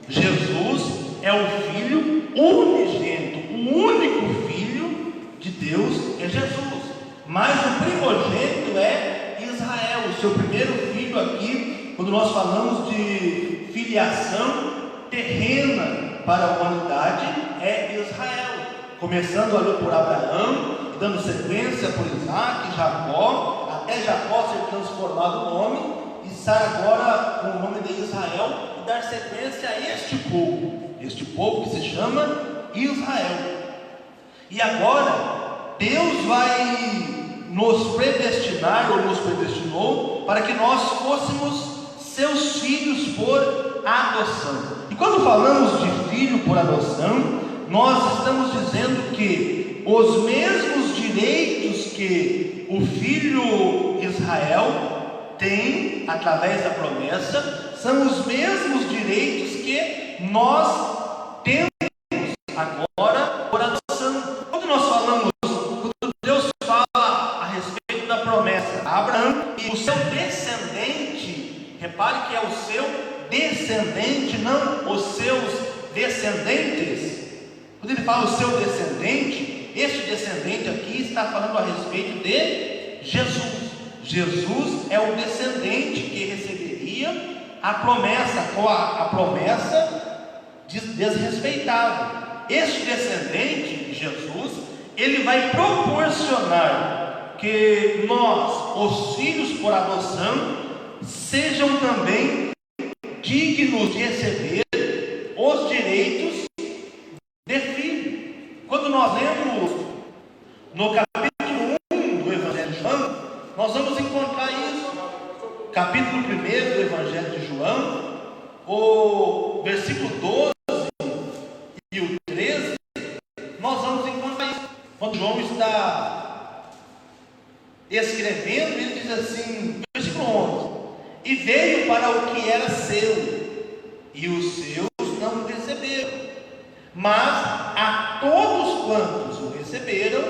[SPEAKER 2] Jesus é o filho unigênito, o único filho de Deus é Jesus. mas o primogênito é Israel, o seu primeiro filho aqui, quando nós falamos de filiação terrena para a humanidade, é Israel, começando ali por Abraão, dando sequência por Isaac, Jacó, até Jacó ser transformado o nome, e sai agora com o nome de Israel, e dar sequência a este povo que se chama Israel. E agora, Deus vai nos predestinar, ou nos predestinou, para que nós fôssemos seus filhos por adoção. E quando falamos de filho por adoção, nós estamos dizendo que os mesmos direitos que o filho Israel tem através da promessa, são os mesmos direitos que nós temos agora por adoção. Quando nós falamos, quando Deus fala a respeito da promessa a Abraão e o seu descendente, repare que é o seu descendente, não os seus descendentes. Quando ele fala o seu descendente, este descendente aqui está falando a respeito de Jesus. Jesus é o descendente que receberia a promessa, a promessa desrespeitável. Este descendente de Jesus, ele vai proporcionar que nós, os filhos por adoção, sejam também dignos de receber os direitos de filho. Quando nós lemos no capítulo 1 do Evangelho de João, nós vamos encontrar isso. Capítulo 1 do Evangelho de João, o versículo 12 e o 13, nós vamos encontrar isso. Quando João está escrevendo, ele diz assim, versículo 11: e veio para o que era seu, e os seus não o receberam, mas a todos quantos o receberam,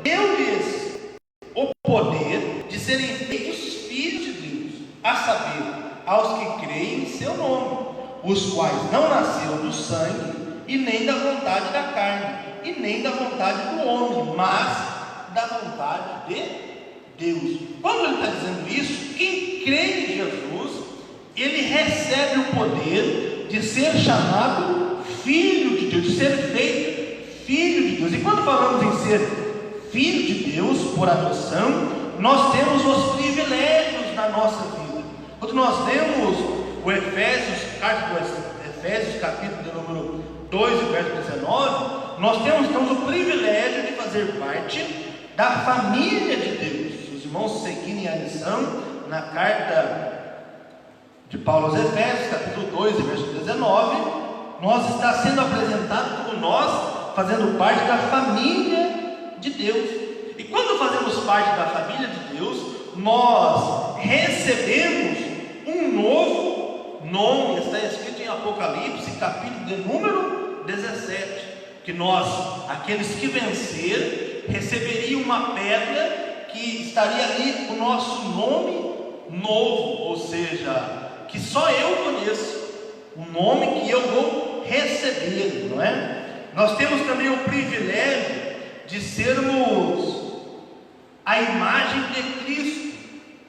[SPEAKER 2] deu-lhes o poder de serem feitos filhos de Deus, a saber, aos que creem em seu nome, os quais não nasceram do sangue, e nem da vontade da carne, e nem da vontade do homem, mas da vontade de Deus. Quando ele está dizendo isso, quem crê em Jesus, ele recebe o poder de ser chamado filho de Deus, de ser feito filho de Deus. E quando falamos em ser filho de Deus por adoção, nós temos os privilégios na nossa vida. Quando nós lemos o Efésios, carta dos Efésios, capítulo de número 2, verso 19, nós temos então o privilégio de fazer parte da família de Deus. Se os irmãos seguirem a lição na carta de Paulo aos Efésios, capítulo 2, verso 19, nós está sendo apresentado como nós fazendo parte da família de Deus. E quando fazemos parte da família de Deus, nós recebemos um novo nome. Está escrito em Apocalipse, capítulo de número 17, que nós, aqueles que vencer, receberiam uma pedra que estaria ali o nosso nome novo, ou seja, que só eu conheço, o nome que eu vou receber, não é? Nós temos também o privilégio de sermos a imagem de Cristo,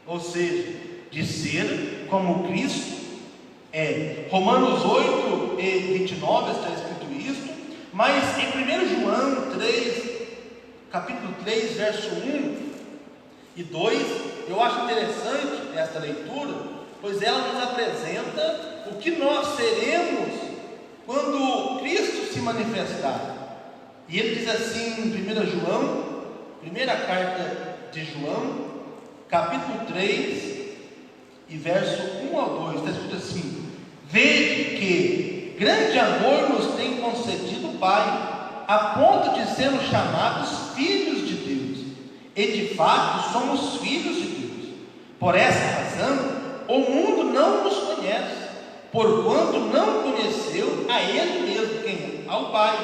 [SPEAKER 2] ou seja, de ser como Cristo é. Romanos 8 e 29 está escrito isso, mas em 1 João 3, capítulo 3, verso 1 e 2, eu acho interessante esta leitura, pois ela nos apresenta o que nós seremos quando Cristo se manifestar. E ele diz assim em 1 João, primeira carta de João, capítulo 3 e verso 1 ao 2, está escrito assim: vede que grande amor nos tem concedido o Pai, a ponto de sermos chamados filhos de Deus, e de fato somos filhos de Deus. Por essa razão, o mundo não nos conhece, porquanto não conheceu a Ele mesmo, quem? Ao Pai.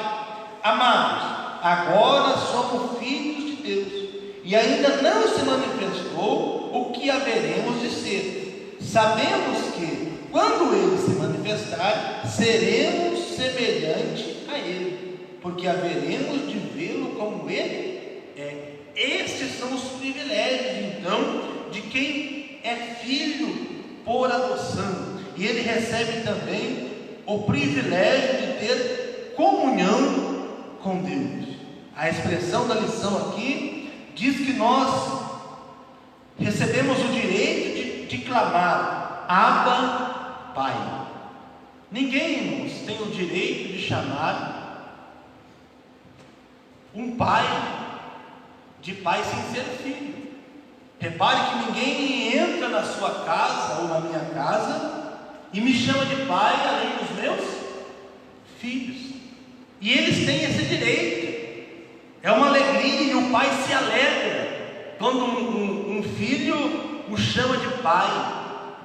[SPEAKER 2] Amados, agora somos filhos de Deus, e ainda não se manifestou o que haveremos de ser. Sabemos que, quando Ele se manifestar, seremos semelhantes a Ele, porque haveremos de vê-lo como Ele é. Estes são os privilégios, então, de quem é filho por adoção. E ele recebe também o privilégio de ter comunhão com Deus. A expressão da lição aqui diz que nós recebemos o direito de clamar Abba, Pai. Ninguém, irmãos, tem o direito de chamar um pai de pai sem ser filho. Repare que ninguém entra na sua casa ou na minha casa e me chama de pai além dos meus filhos. E eles têm esse direito. É uma alegria e o pai se alegra quando um filho o chama de pai,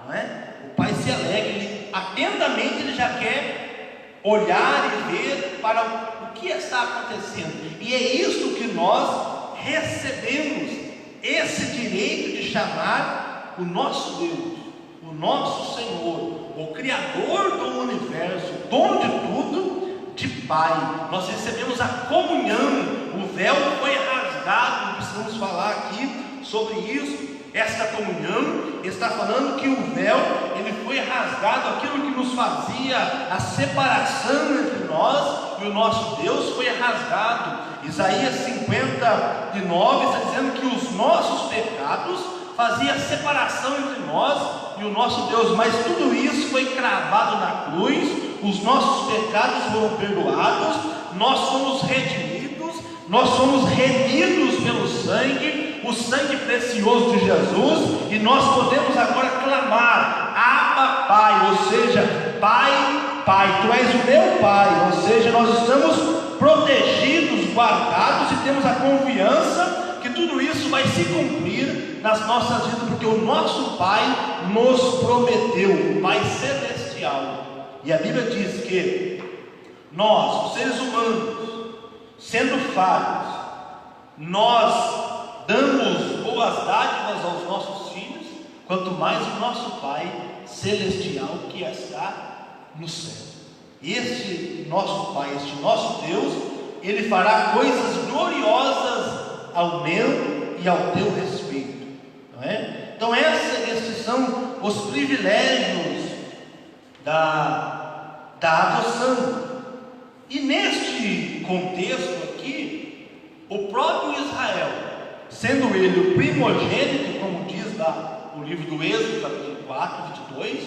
[SPEAKER 2] não é? O pai se alegra, atentamente ele já quer olhar e ver para o que está acontecendo. E é isso que nós recebemos, esse direito de chamar o nosso Deus, o nosso Senhor, o Criador do universo, dono de tudo, de Pai. Nós recebemos a comunhão, o véu foi rasgado, precisamos falar aqui sobre isso. Esta comunhão está falando que o véu, ele foi rasgado, aquilo que nos fazia a separação entre nós e o nosso Deus foi rasgado. Isaías 59 está dizendo que os nossos pecados faziam separação entre nós e o nosso Deus, mas tudo isso foi cravado na cruz, os nossos pecados foram perdoados, nós somos redimidos, nós somos remidos pelo sangue, o sangue precioso de Jesus, e nós podemos agora clamar Abba, Pai, ou seja, Pai, Pai, Tu és o meu Pai, ou seja, nós estamos protegidos, guardados, e temos a confiança que tudo isso vai se cumprir nas nossas vidas, porque o nosso Pai nos prometeu, o Pai celestial. E a Bíblia diz que nós, os seres humanos, sendo falhos, nós damos boas dádivas aos nossos filhos, quanto mais o nosso Pai celestial que está no céu. Este nosso Pai, este nosso Deus, Ele fará coisas gloriosas ao meu e ao teu respeito, não é? Então esses são os privilégios da adoção. E neste contexto aqui, o próprio Israel, sendo ele o primogênito, como diz lá o livro do Êxodo, capítulo 4, 22,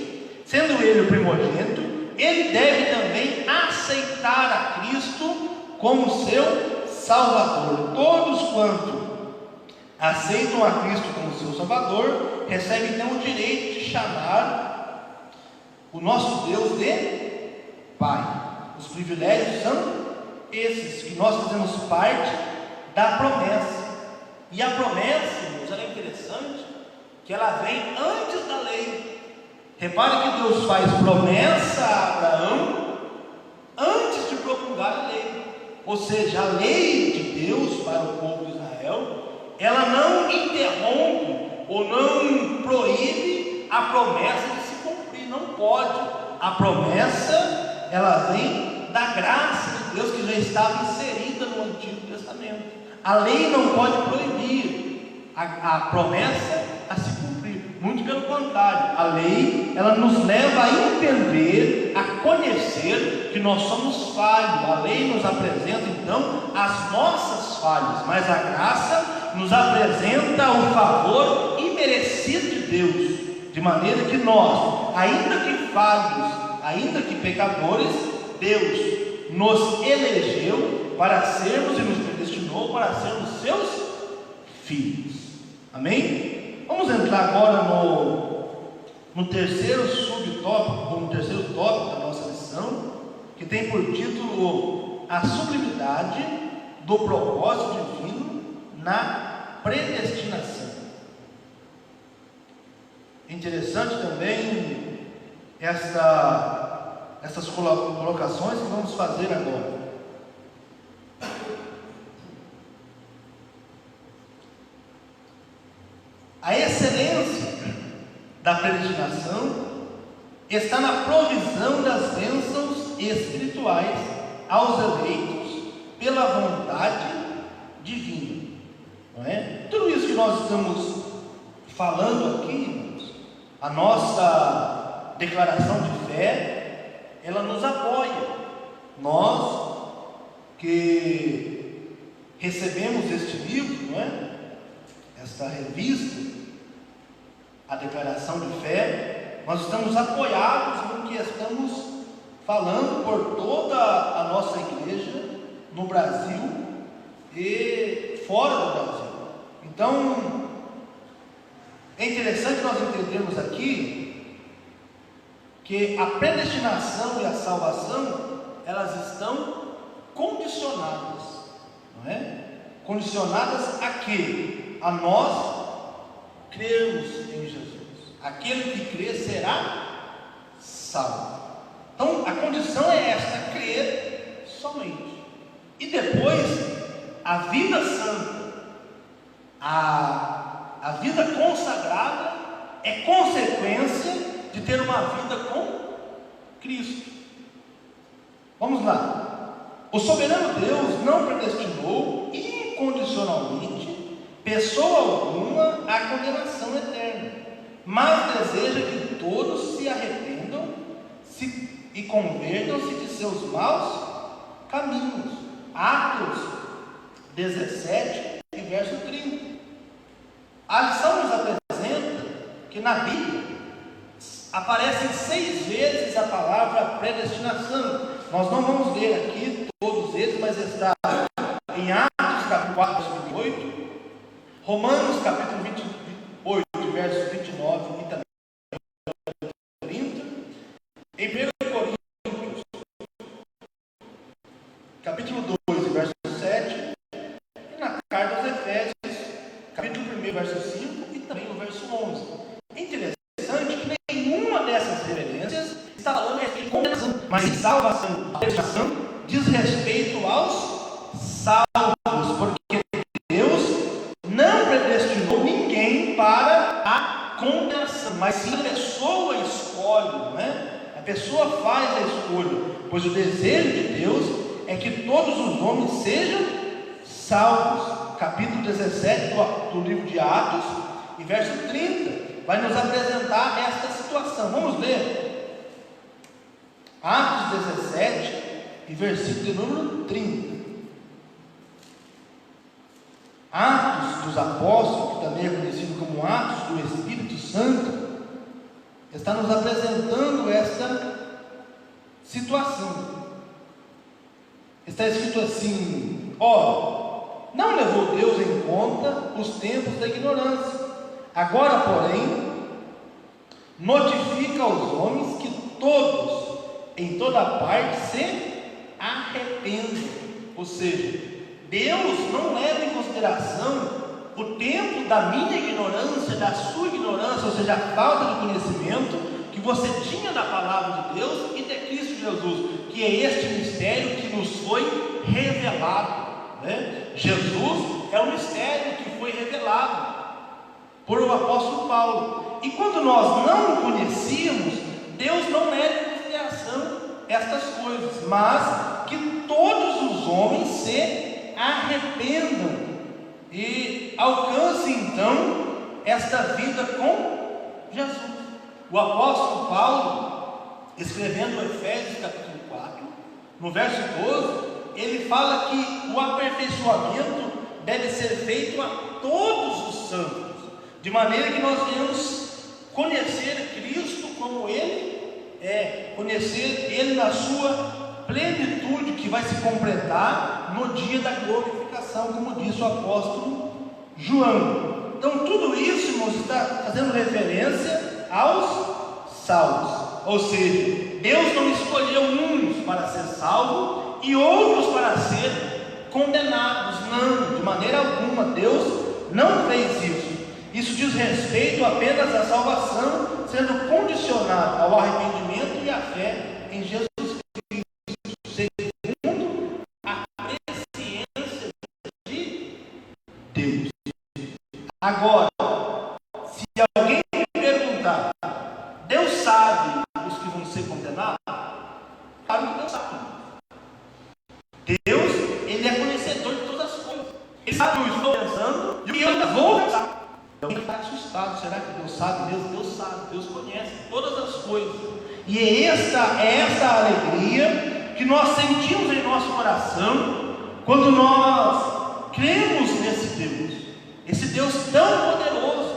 [SPEAKER 2] sendo ele o primogênito, ele deve também aceitar a Cristo como seu Salvador. Todos quanto aceitam a Cristo como seu Salvador, recebem então o direito de chamar o nosso Deus de Pai. Os privilégios são esses, que nós fazemos parte da promessa. E a promessa, irmãos, ela é interessante, que ela vem antes da lei. Repare que Deus faz promessa a Abraão antes de promulgar a lei. Ou seja, a lei de Deus para o povo de Israel, ela não interrompe ou não proíbe a promessa de se cumprir. Não pode. A promessa, ela vem da graça de Deus que já estava inserida no Antigo Testamento. A lei não pode proibir a promessa a se cumprir. Muito pelo contrário, a lei, ela nos leva a entender, a conhecer que nós somos falhos. A lei nos apresenta então as nossas falhas, mas a graça nos apresenta o favor imerecido de Deus, de maneira que nós, ainda que falhos, ainda que pecadores, Deus nos elegeu para sermos e nos predestinou para sermos seus filhos. Amém? Vamos entrar agora no terceiro subtópico, ou no terceiro tópico da nossa lição, que tem por título a sublimidade do propósito divino na predestinação. Interessante também essas colocações que vamos fazer agora. A excelência da predestinação está na provisão das bênçãos espirituais aos eleitos pela vontade divina. não é? Tudo isso que nós estamos falando aqui, irmãos, a nossa declaração de fé, ela nos apoia. Nós que recebemos este livro, não é? Esta revista, a declaração de fé, nós estamos apoiados no que estamos falando por toda a nossa igreja no Brasil e fora do Brasil. Então, é interessante nós entendermos aqui que a predestinação e a salvação, elas estão condicionadas, não é? Condicionadas a quê? A nós crermos em Jesus. Aquele que crê será salvo. Então, a condição é esta: crer somente. E depois, a vida santa, a vida consagrada é consequência de ter uma vida com Cristo. Vamos lá. O soberano Deus não predestinou incondicionalmente pessoa alguma à condenação eterna, mas deseja que todos se arrependam e convertam-se de seus maus caminhos. Atos 17 e verso 30. A lição nos apresenta que na Bíblia aparecem 6 vezes a palavra predestinação. Nós não vamos ler aqui todos eles, mas está em Atos capítulo 4, verso 28, Romanos capítulo 28, verso 29 e também 30, em 1 Coríntios capítulo 2, verso 7, e na carta aos Efésios, capítulo 1, verso 5 e também no verso 11. É interessante que nenhuma dessas referências está falando de condenação, mas salvação. A predestinação diz respeito aos salvos, porque Deus não predestinou ninguém para a condenação, mas sim a pessoa escolhe, não é? A pessoa faz a escolha, pois o desejo de Deus é que todos os homens sejam salvos. Capítulo 17 do livro de Atos e verso 30 vai nos apresentar esta situação. Vamos ler Atos 17 e versículo de número 30. Atos dos Apóstolos, que também é conhecido como Atos do Espírito Santo, está nos apresentando esta situação. Está escrito assim: ora, não levou Deus em conta os tempos da ignorância, agora, porém, notifica aos homens que todos, em toda parte, se arrependam. Ou seja, Deus não leva em consideração o tempo da minha ignorância, da sua ignorância, ou seja, a falta de conhecimento que você tinha da palavra de Deus e de Cristo Jesus, que é este mistério que nos foi revelado, né? Jesus é o mistério que foi revelado por o apóstolo Paulo, e quando nós não o conhecíamos, Deus não leva em consideração estas coisas, mas que todos os homens se arrependam e alcancem então esta vida com Jesus. O apóstolo Paulo, escrevendo Efésios capítulo 4, no verso 12, ele fala que o aperfeiçoamento deve ser feito a todos os santos, de maneira que nós venhamos conhecer Cristo como Ele é, conhecer Ele na sua plenitude, que vai se completar no dia da glorificação, como disse o apóstolo João. Então tudo isso, irmãos, está fazendo referência aos salvos, ou seja, Deus não escolheu uns para ser salvos e outros para ser condenados, não, de maneira alguma. Deus não fez isso. Isso diz respeito apenas à salvação, sendo condicionada ao arrependimento e à fé em Jesus Cristo, segundo a presciência de Deus. Agora, se alguém me perguntar, Deus sabe os que vão ser condenados? Claro que Deus sabe. Deus, Ele é conhecedor de todas as coisas. Ele sabe o que eu estou pensando e o eu ainda vou alcançar. Alguém está assustado, será que Deus sabe mesmo? Deus sabe, Deus conhece todas as coisas. E é esta alegria que nós sentimos em nosso coração quando nós cremos nesse Deus, esse Deus tão poderoso,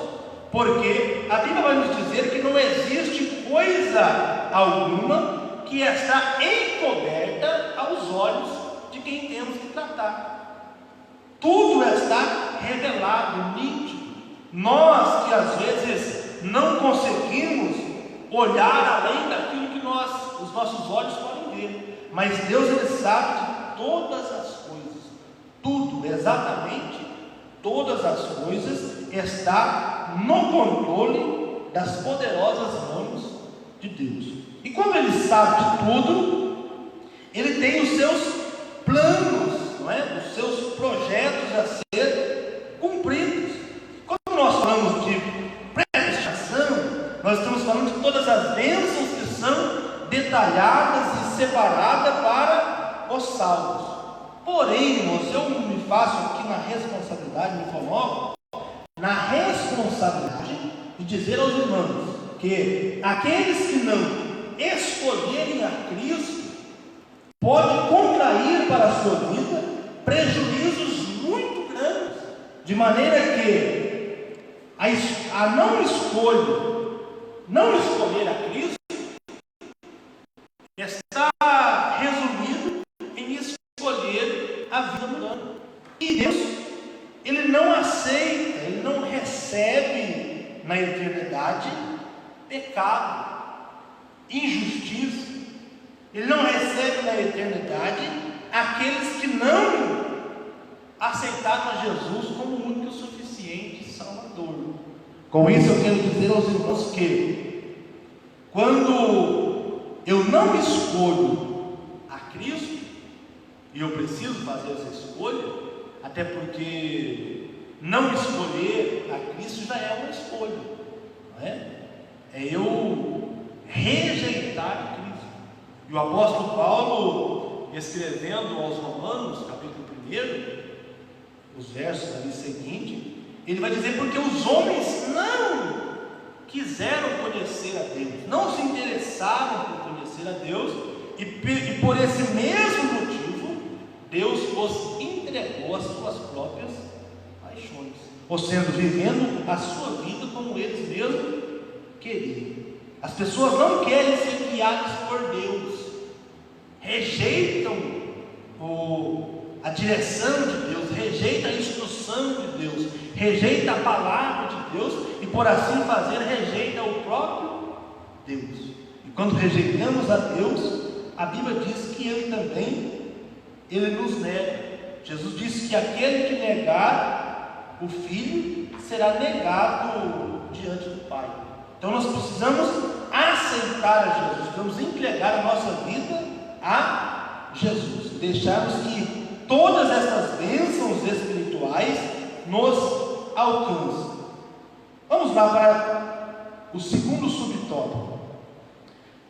[SPEAKER 2] porque a Bíblia vai nos dizer que não existe coisa alguma que está encoberta aos olhos de quem temos que tratar. Tudo está revelado, nítido. Nós que às vezes não conseguimos olhar além daquilo que os nossos olhos podem ver, mas Deus, Ele sabe de todas as coisas, tudo, exatamente todas as coisas está no controle das poderosas mãos de Deus. E como Ele sabe de tudo, Ele tem os seus planos, não é? Os seus projetos a ser cumpridos. Quando nós falamos de predestinação, nós estamos falando de todas as bênçãos que são detalhadas e separadas para os salvos. Porém, irmãos, eu me faço aqui na responsabilidade, me coloco na responsabilidade de dizer aos irmãos que aqueles que não escolherem a Cristo pode contrair para a sua vida prejuízos muito grandes, de maneira que a não escolher a Cristo está resumido em escolher a vida mundana. E Deus, Ele não aceita, Ele não recebe na eternidade pecado, injustiça. Ele não recebe na eternidade aqueles que não aceitaram a Jesus como o único e suficiente Salvador. Com isso eu quero dizer aos irmãos que quando eu não escolho a Cristo, e eu preciso fazer essa escolha, até porque não escolher a Cristo já é uma escolha, não é? É eu rejeitar Cristo. E o apóstolo Paulo, escrevendo aos Romanos, capítulo 1, os versos ali seguintes, ele vai dizer: porque os homens não quiseram conhecer a Deus, não se interessaram por conhecer a Deus, e por esse mesmo motivo, Deus os entregou às suas próprias paixões, ou sendo, vivendo a sua vida como eles mesmos queriam. As pessoas não querem ser guiadas por Deus, rejeitam a direção de Deus, rejeitam a instrução de Deus, rejeitam a palavra de Deus, e por assim fazer, rejeitam o próprio Deus. E quando rejeitamos a Deus, a Bíblia diz que Ele também, Ele nos nega. Jesus disse que aquele que negar o Filho, será negado diante do Pai. Então nós precisamos aceitar a Jesus, precisamos entregar a nossa vida a Jesus, deixarmos que todas essas bênçãos espirituais nos alcancem. Vamos lá para o segundo subtópico: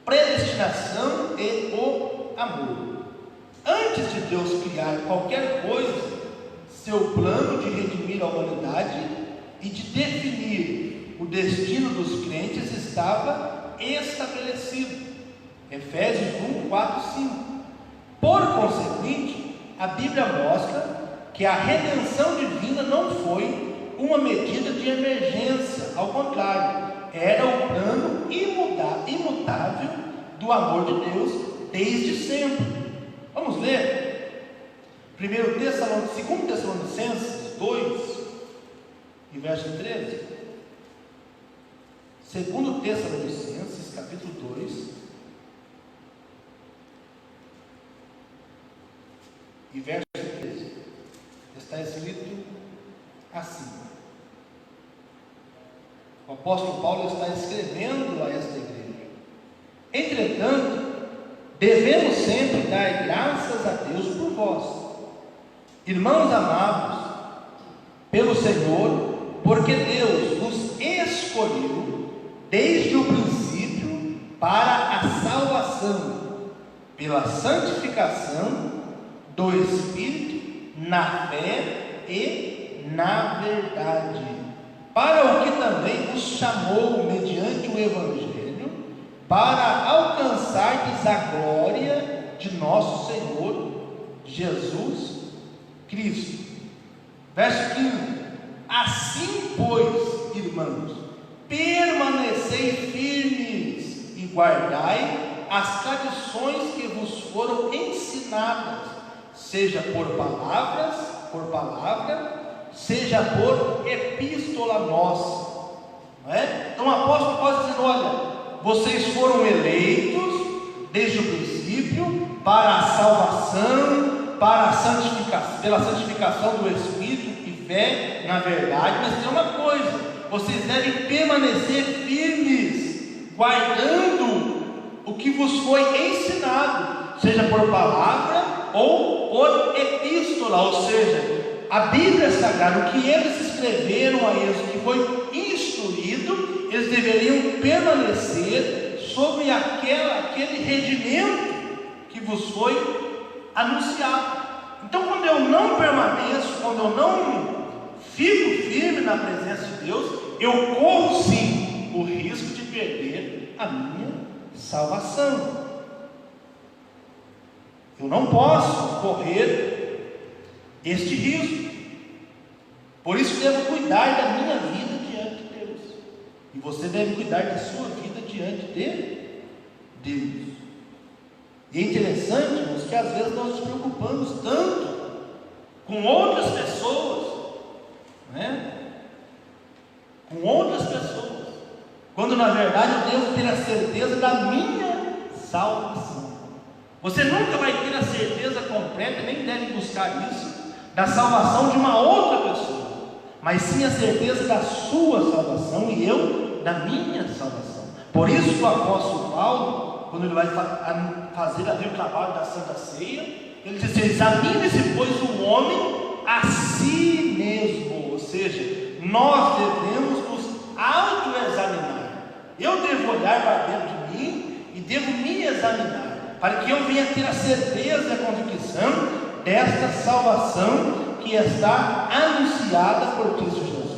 [SPEAKER 2] predestinação e o amor. Antes de Deus criar qualquer coisa, seu plano de redimir a humanidade e de definir o destino dos crentes estava estabelecido. Efésios 1, 4, 5. Por conseguinte, a Bíblia mostra que a redenção divina não foi uma medida de emergência, ao contrário, era o plano imutável do amor de Deus desde sempre. Vamos ler 2 Tessalonicenses 2, e verso 13. 2 Tessalonicenses, capítulo 2, e verso 13, está escrito assim. O apóstolo Paulo está escrevendo a esta igreja: entretanto, devemos sempre dar graças a Deus por vós, irmãos amados pelo Senhor, porque Deus vos escolheu desde o princípio para a salvação, pela santificação do Espírito, na fé e na verdade, para o que também vos chamou mediante o Evangelho, para alcançardes a glória de nosso Senhor Jesus Cristo. Verso 15: assim, pois, irmãos, permanecei firmes e guardai as tradições que vos foram ensinadas, seja por palavra, seja por epístola nossa. Não é? Então o apóstolo pode dizer: olha, vocês foram eleitos desde o princípio para a salvação, para a santificação, pela santificação do Espírito e fé na verdade. Mas tem uma coisa: vocês devem permanecer firmes, guardando o que vos foi ensinado, seja por palavra ou por epístola, ou seja, a Bíblia Sagrada, o que eles escreveram a eles, o que foi instruído, eles deveriam permanecer sobre aquele regimento que vos foi anunciado. Então, quando eu não permaneço, quando eu não fico firme na presença de Deus, eu corro sim o risco de perder a minha salvação. Eu não posso correr este risco. Por isso devo cuidar da minha vida diante de Deus, e você deve cuidar da sua vida diante de Deus. E é interessante, irmãos, que às vezes nós nos preocupamos tanto com outras pessoas, né? Com outras pessoas, quando na verdade eu devo ter a certeza da minha salvação. Você nunca vai ter a certeza completa, nem deve buscar isso, da salvação de uma outra pessoa, mas sim a certeza da sua salvação, e eu da minha salvação. Por isso que o apóstolo Paulo, quando ele vai fazer ali o trabalho da Santa Ceia, ele diz assim: examine-se, pois, o homem a si mesmo. Ou seja, nós devemos nos autoexaminar. Eu devo olhar para dentro de mim e devo me examinar, para que eu venha ter a certeza e a convicção desta salvação que está anunciada por Cristo Jesus.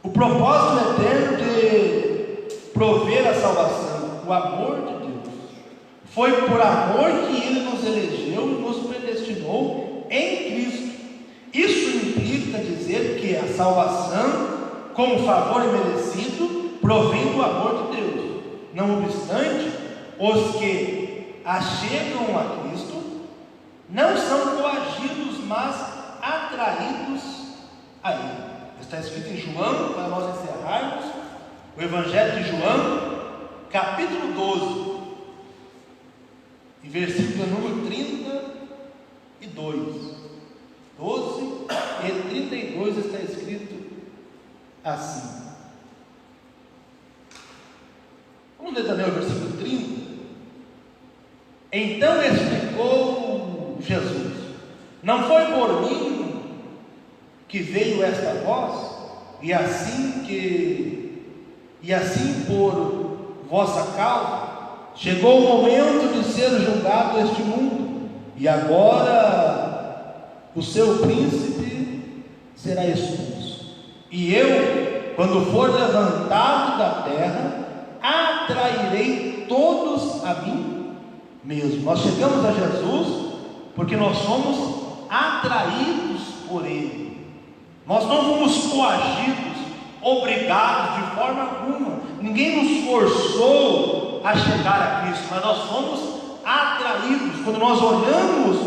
[SPEAKER 2] O propósito eterno de prover a salvação, o amor de Deus, foi por amor que Ele nos elegeu e nos predestinou em Cristo. Isso implica dizer que a salvação, como favor imerecido, provém do amor de Deus. Não obstante, os que achegam a Cristo não são coagidos, mas atraídos a Ele. Está escrito em João, para nós encerrarmos, o Evangelho de João, capítulo 12, e versículo número 32. 12 e 32 está escrito assim. Vamos ler também o versículo 30. Então explicou Jesus: não foi por mim que veio esta voz, e assim por vossa causa chegou o momento de ser julgado este mundo, e agora o seu príncipe será expulso. E eu, quando for levantado da terra, atrairei todos a mim mesmo. Nós chegamos a Jesus porque nós somos atraídos por Ele. Nós não fomos coagidos, obrigados de forma alguma. Ninguém nos forçou a chegar a Cristo, mas nós fomos atraídos. Quando nós olhamos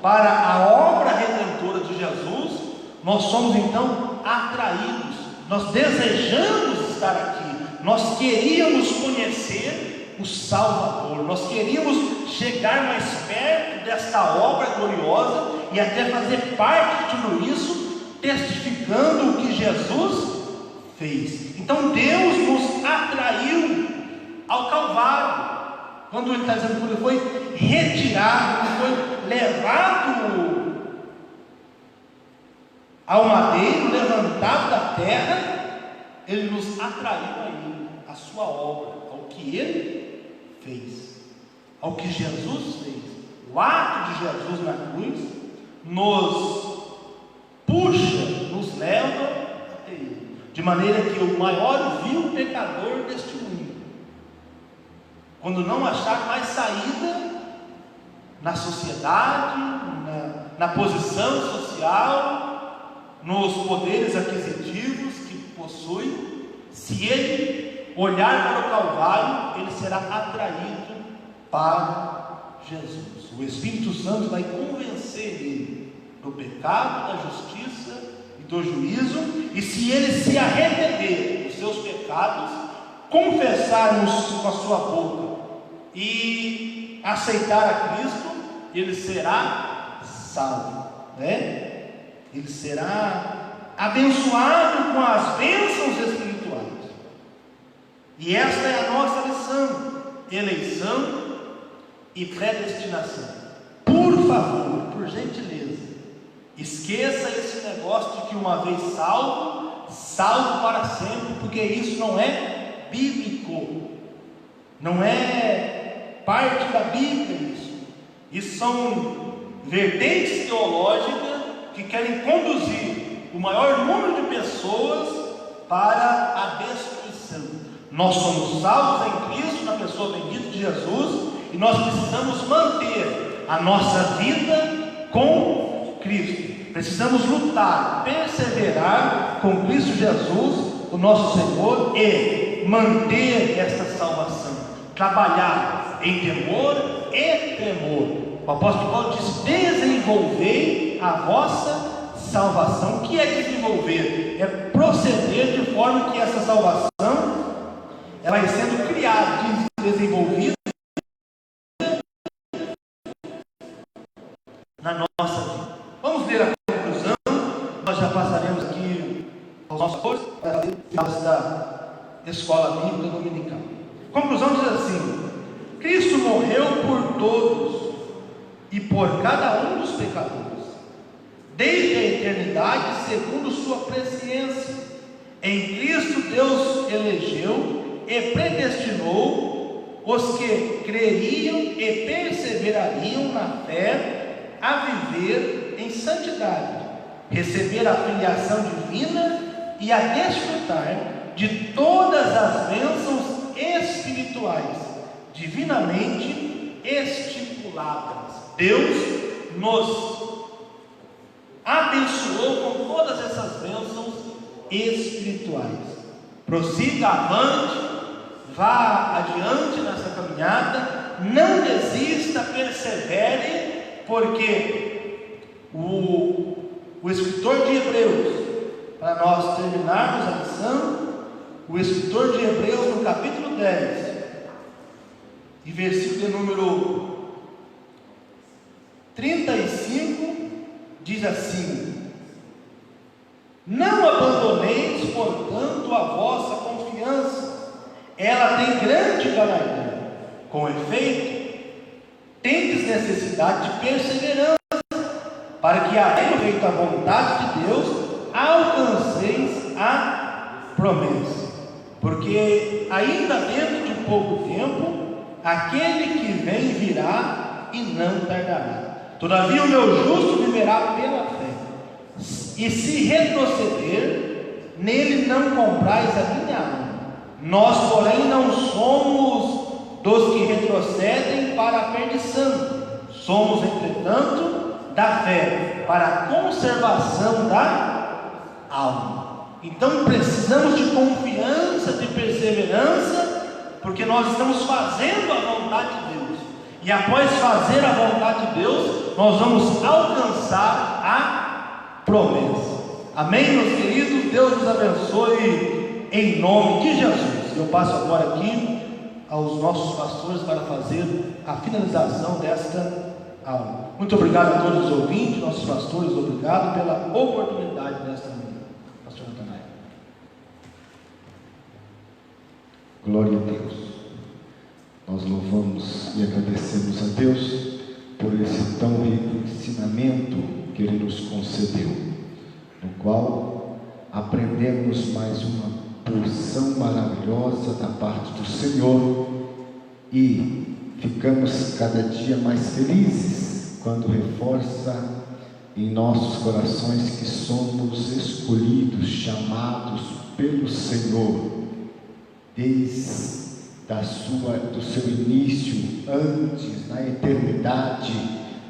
[SPEAKER 2] para a obra redentora de Jesus, nós somos então atraídos. Nós desejamos estar aqui. Nós queríamos conhecer o Salvador. Nós queríamos chegar mais perto desta obra gloriosa e até fazer parte de tudo isso, testificando o que Jesus fez. Então Deus nos atraiu ao Calvário. Quando ele está dizendo que ele foi retirado, ele foi levado ao madeiro, levantado da terra, ele nos atraiu a Ele, a sua obra, ao que Ele fez, ao que Jesus fez. O ato de Jesus na cruz nos puxa de maneira que o maior vil pecador deste mundo, quando não achar mais saída na sociedade, na posição social, nos poderes aquisitivos que possui, se ele olhar para o Calvário, ele será atraído para Jesus. O Espírito Santo vai convencer ele do pecado, da justiça e do juízo, e se ele se arrepender dos seus pecados, confessar com a sua boca e aceitar a Cristo, ele será salvo, né? Ele será abençoado com as bênçãos espirituais. E esta é a nossa lição: eleição e predestinação. Por favor, por gentileza, esqueça esse negócio de que uma vez salvo, salvo para sempre, porque isso não é bíblico, não é parte da Bíblia. Isso são vertentes teológicas que querem conduzir o maior número de pessoas para a destruição. Nós somos salvos em Cristo, na pessoa bendita de Jesus, e nós precisamos manter a nossa vida com Cristo. Precisamos lutar, perseverar com Cristo Jesus, o nosso Senhor, e manter esta salvação. Trabalhar em temor e tremor. O apóstolo Paulo diz: desenvolvei a vossa salvação. O que é desenvolver? É proceder de forma que essa salvação ela vai sendo criada, desenvolvida na nossa vida. Vamos ler a conclusão. Nós já passaremos aqui aos nossos cursos da escola bíblica dominical. A conclusão diz assim: Cristo morreu por todos e por cada um dos pecadores, desde a eternidade, segundo sua presciência. Em Cristo Deus elegeu e predestinou os que creriam e perseverariam na fé a viver em santidade, receber a filiação divina e a desfrutar de todas as bênçãos espirituais divinamente estipuladas. Deus nos abençoou com todas essas bênçãos espirituais. Prossiga avante, vá adiante nessa caminhada, não desista, persevere, porque o escritor de Hebreus, para nós terminarmos a lição, o escritor de Hebreus, no capítulo 10, e versículo número 35, diz assim: não abandoneis, portanto, a vossa confiança, ela tem grande galardão. Com efeito, tendes necessidade de perseverança, para que, havendo feito a vontade de Deus, alcanceis a promessa. Porque ainda dentro de pouco tempo, aquele que vem virá e não tardará. Todavia o meu justo viverá pela fé, e se retroceder, nele não comprais a minha alma. Nós, porém, não somos dos que retrocedem para a perdição, somos, entretanto, da fé para a conservação da alma. Então precisamos de confiança, de perseverança, porque nós estamos fazendo a vontade de Deus, e após fazer a vontade de Deus, nós vamos alcançar a promessa. Amém, meus queridos? Deus nos abençoe em nome de Jesus. Eu passo agora aqui aos nossos pastores para fazer a finalização desta aula. Muito obrigado a todos os ouvintes, nossos pastores, obrigado pela oportunidade desta manhã. Pastor Natanael.
[SPEAKER 1] Glória a Deus. Nós louvamos e agradecemos a Deus por esse tão rico ensinamento que Ele nos concedeu, no qual aprendemos mais uma porção maravilhosa da parte do Senhor e ficamos cada dia mais felizes quando reforça em nossos corações que somos escolhidos, chamados, pelo Senhor, desde do seu início, antes, na eternidade,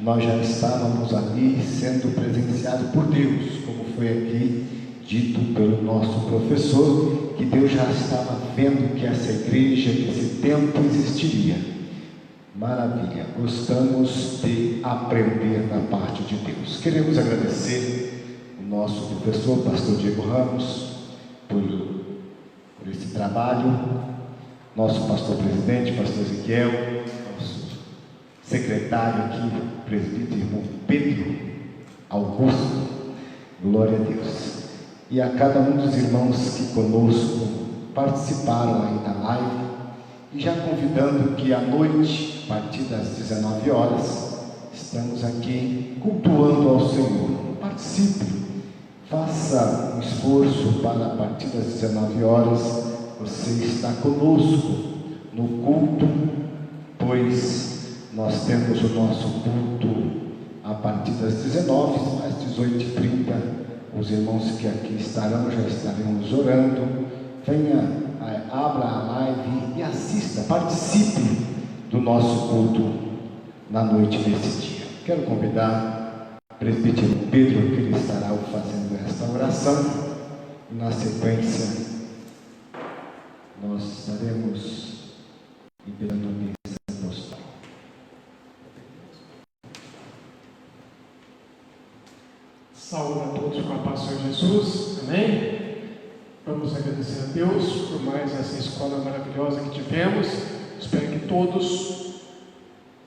[SPEAKER 1] nós já estávamos ali sendo presenciados por Deus, como foi aqui dito pelo nosso professor, que Deus já estava vendo que essa igreja, que esse tempo existiria. Maravilha, gostamos de aprender da parte de Deus. Queremos agradecer o nosso professor, pastor Diego Ramos, por esse trabalho, nosso pastor presidente, pastor Ezequiel, nosso secretário aqui, presbítero irmão Pedro Augusto, glória a Deus, e a cada um dos irmãos que conosco participaram aí da live, e já convidando que à noite, a partir das 19 horas, estamos aqui cultuando ao Senhor. Participe, faça um esforço para a partir das 19 horas, você está conosco no culto, pois nós temos o nosso culto a partir das 19, às 18h30, os irmãos que aqui estarão, já estaremos orando. Venha, abra a live e assista, participe do nosso culto na noite desse dia. Quero convidar o presbítero Pedro, que ele estará fazendo esta oração, e na sequência nós estaremos liberando a bênção apostólica.
[SPEAKER 3] Saúde a todos com a paz do Senhor Jesus, amém? Vamos agradecer a Deus por mais essa escola maravilhosa que tivemos. Espero que todos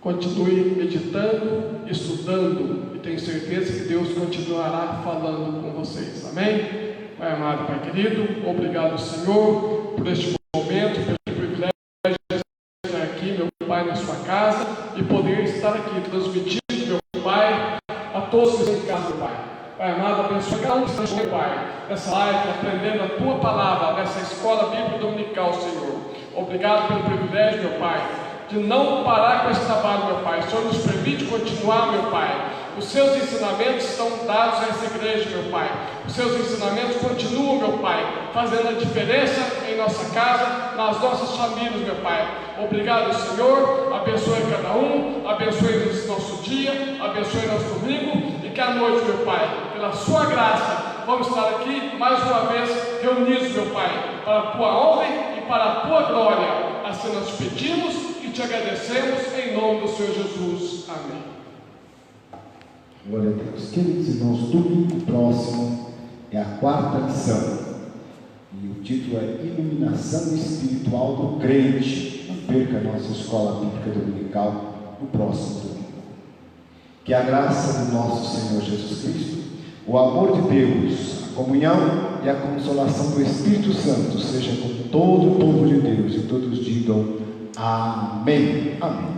[SPEAKER 3] continuem meditando, estudando, e tenho certeza que Deus continuará falando com vocês, amém? Pai amado, Pai querido, obrigado, Senhor, por este momento, pelo privilégio de estar aqui, meu Pai, na sua casa, e poder estar aqui transmitindo, meu Pai, a todos que estão em casa, meu Pai. Pai amado, abençoe cada um que está, meu Pai, nessa live, aprendendo a Tua Palavra, nessa escola bíblica dominical, Senhor. Obrigado pelo privilégio, meu Pai, de não parar com esse trabalho, meu Pai. O Senhor nos permite continuar, meu Pai. Os seus ensinamentos estão dados a essa igreja, meu Pai. Os seus ensinamentos continuam, meu Pai, fazendo a diferença em nossa casa, nas nossas famílias, meu Pai. Obrigado, Senhor. Abençoe cada um, abençoe esse nosso dia, abençoe nosso domingo, e que à noite, meu Pai, pela sua graça, vamos estar aqui mais uma vez reunidos, meu Pai, para a tua honra e para a tua glória. Assim nós te pedimos e te agradecemos em nome do Senhor Jesus. Amém.
[SPEAKER 1] Glória a Deus. Queridos irmãos, domingo próximo é a 4ª lição, e o título é Iluminação Espiritual do Crente. Não perca a nossa escola bíblica dominical no próximo domingo. Que a graça do nosso Senhor Jesus Cristo, o amor de Deus, a comunhão e a consolação do Espírito Santo seja com todo o povo de Deus, e todos digam amém. Amém.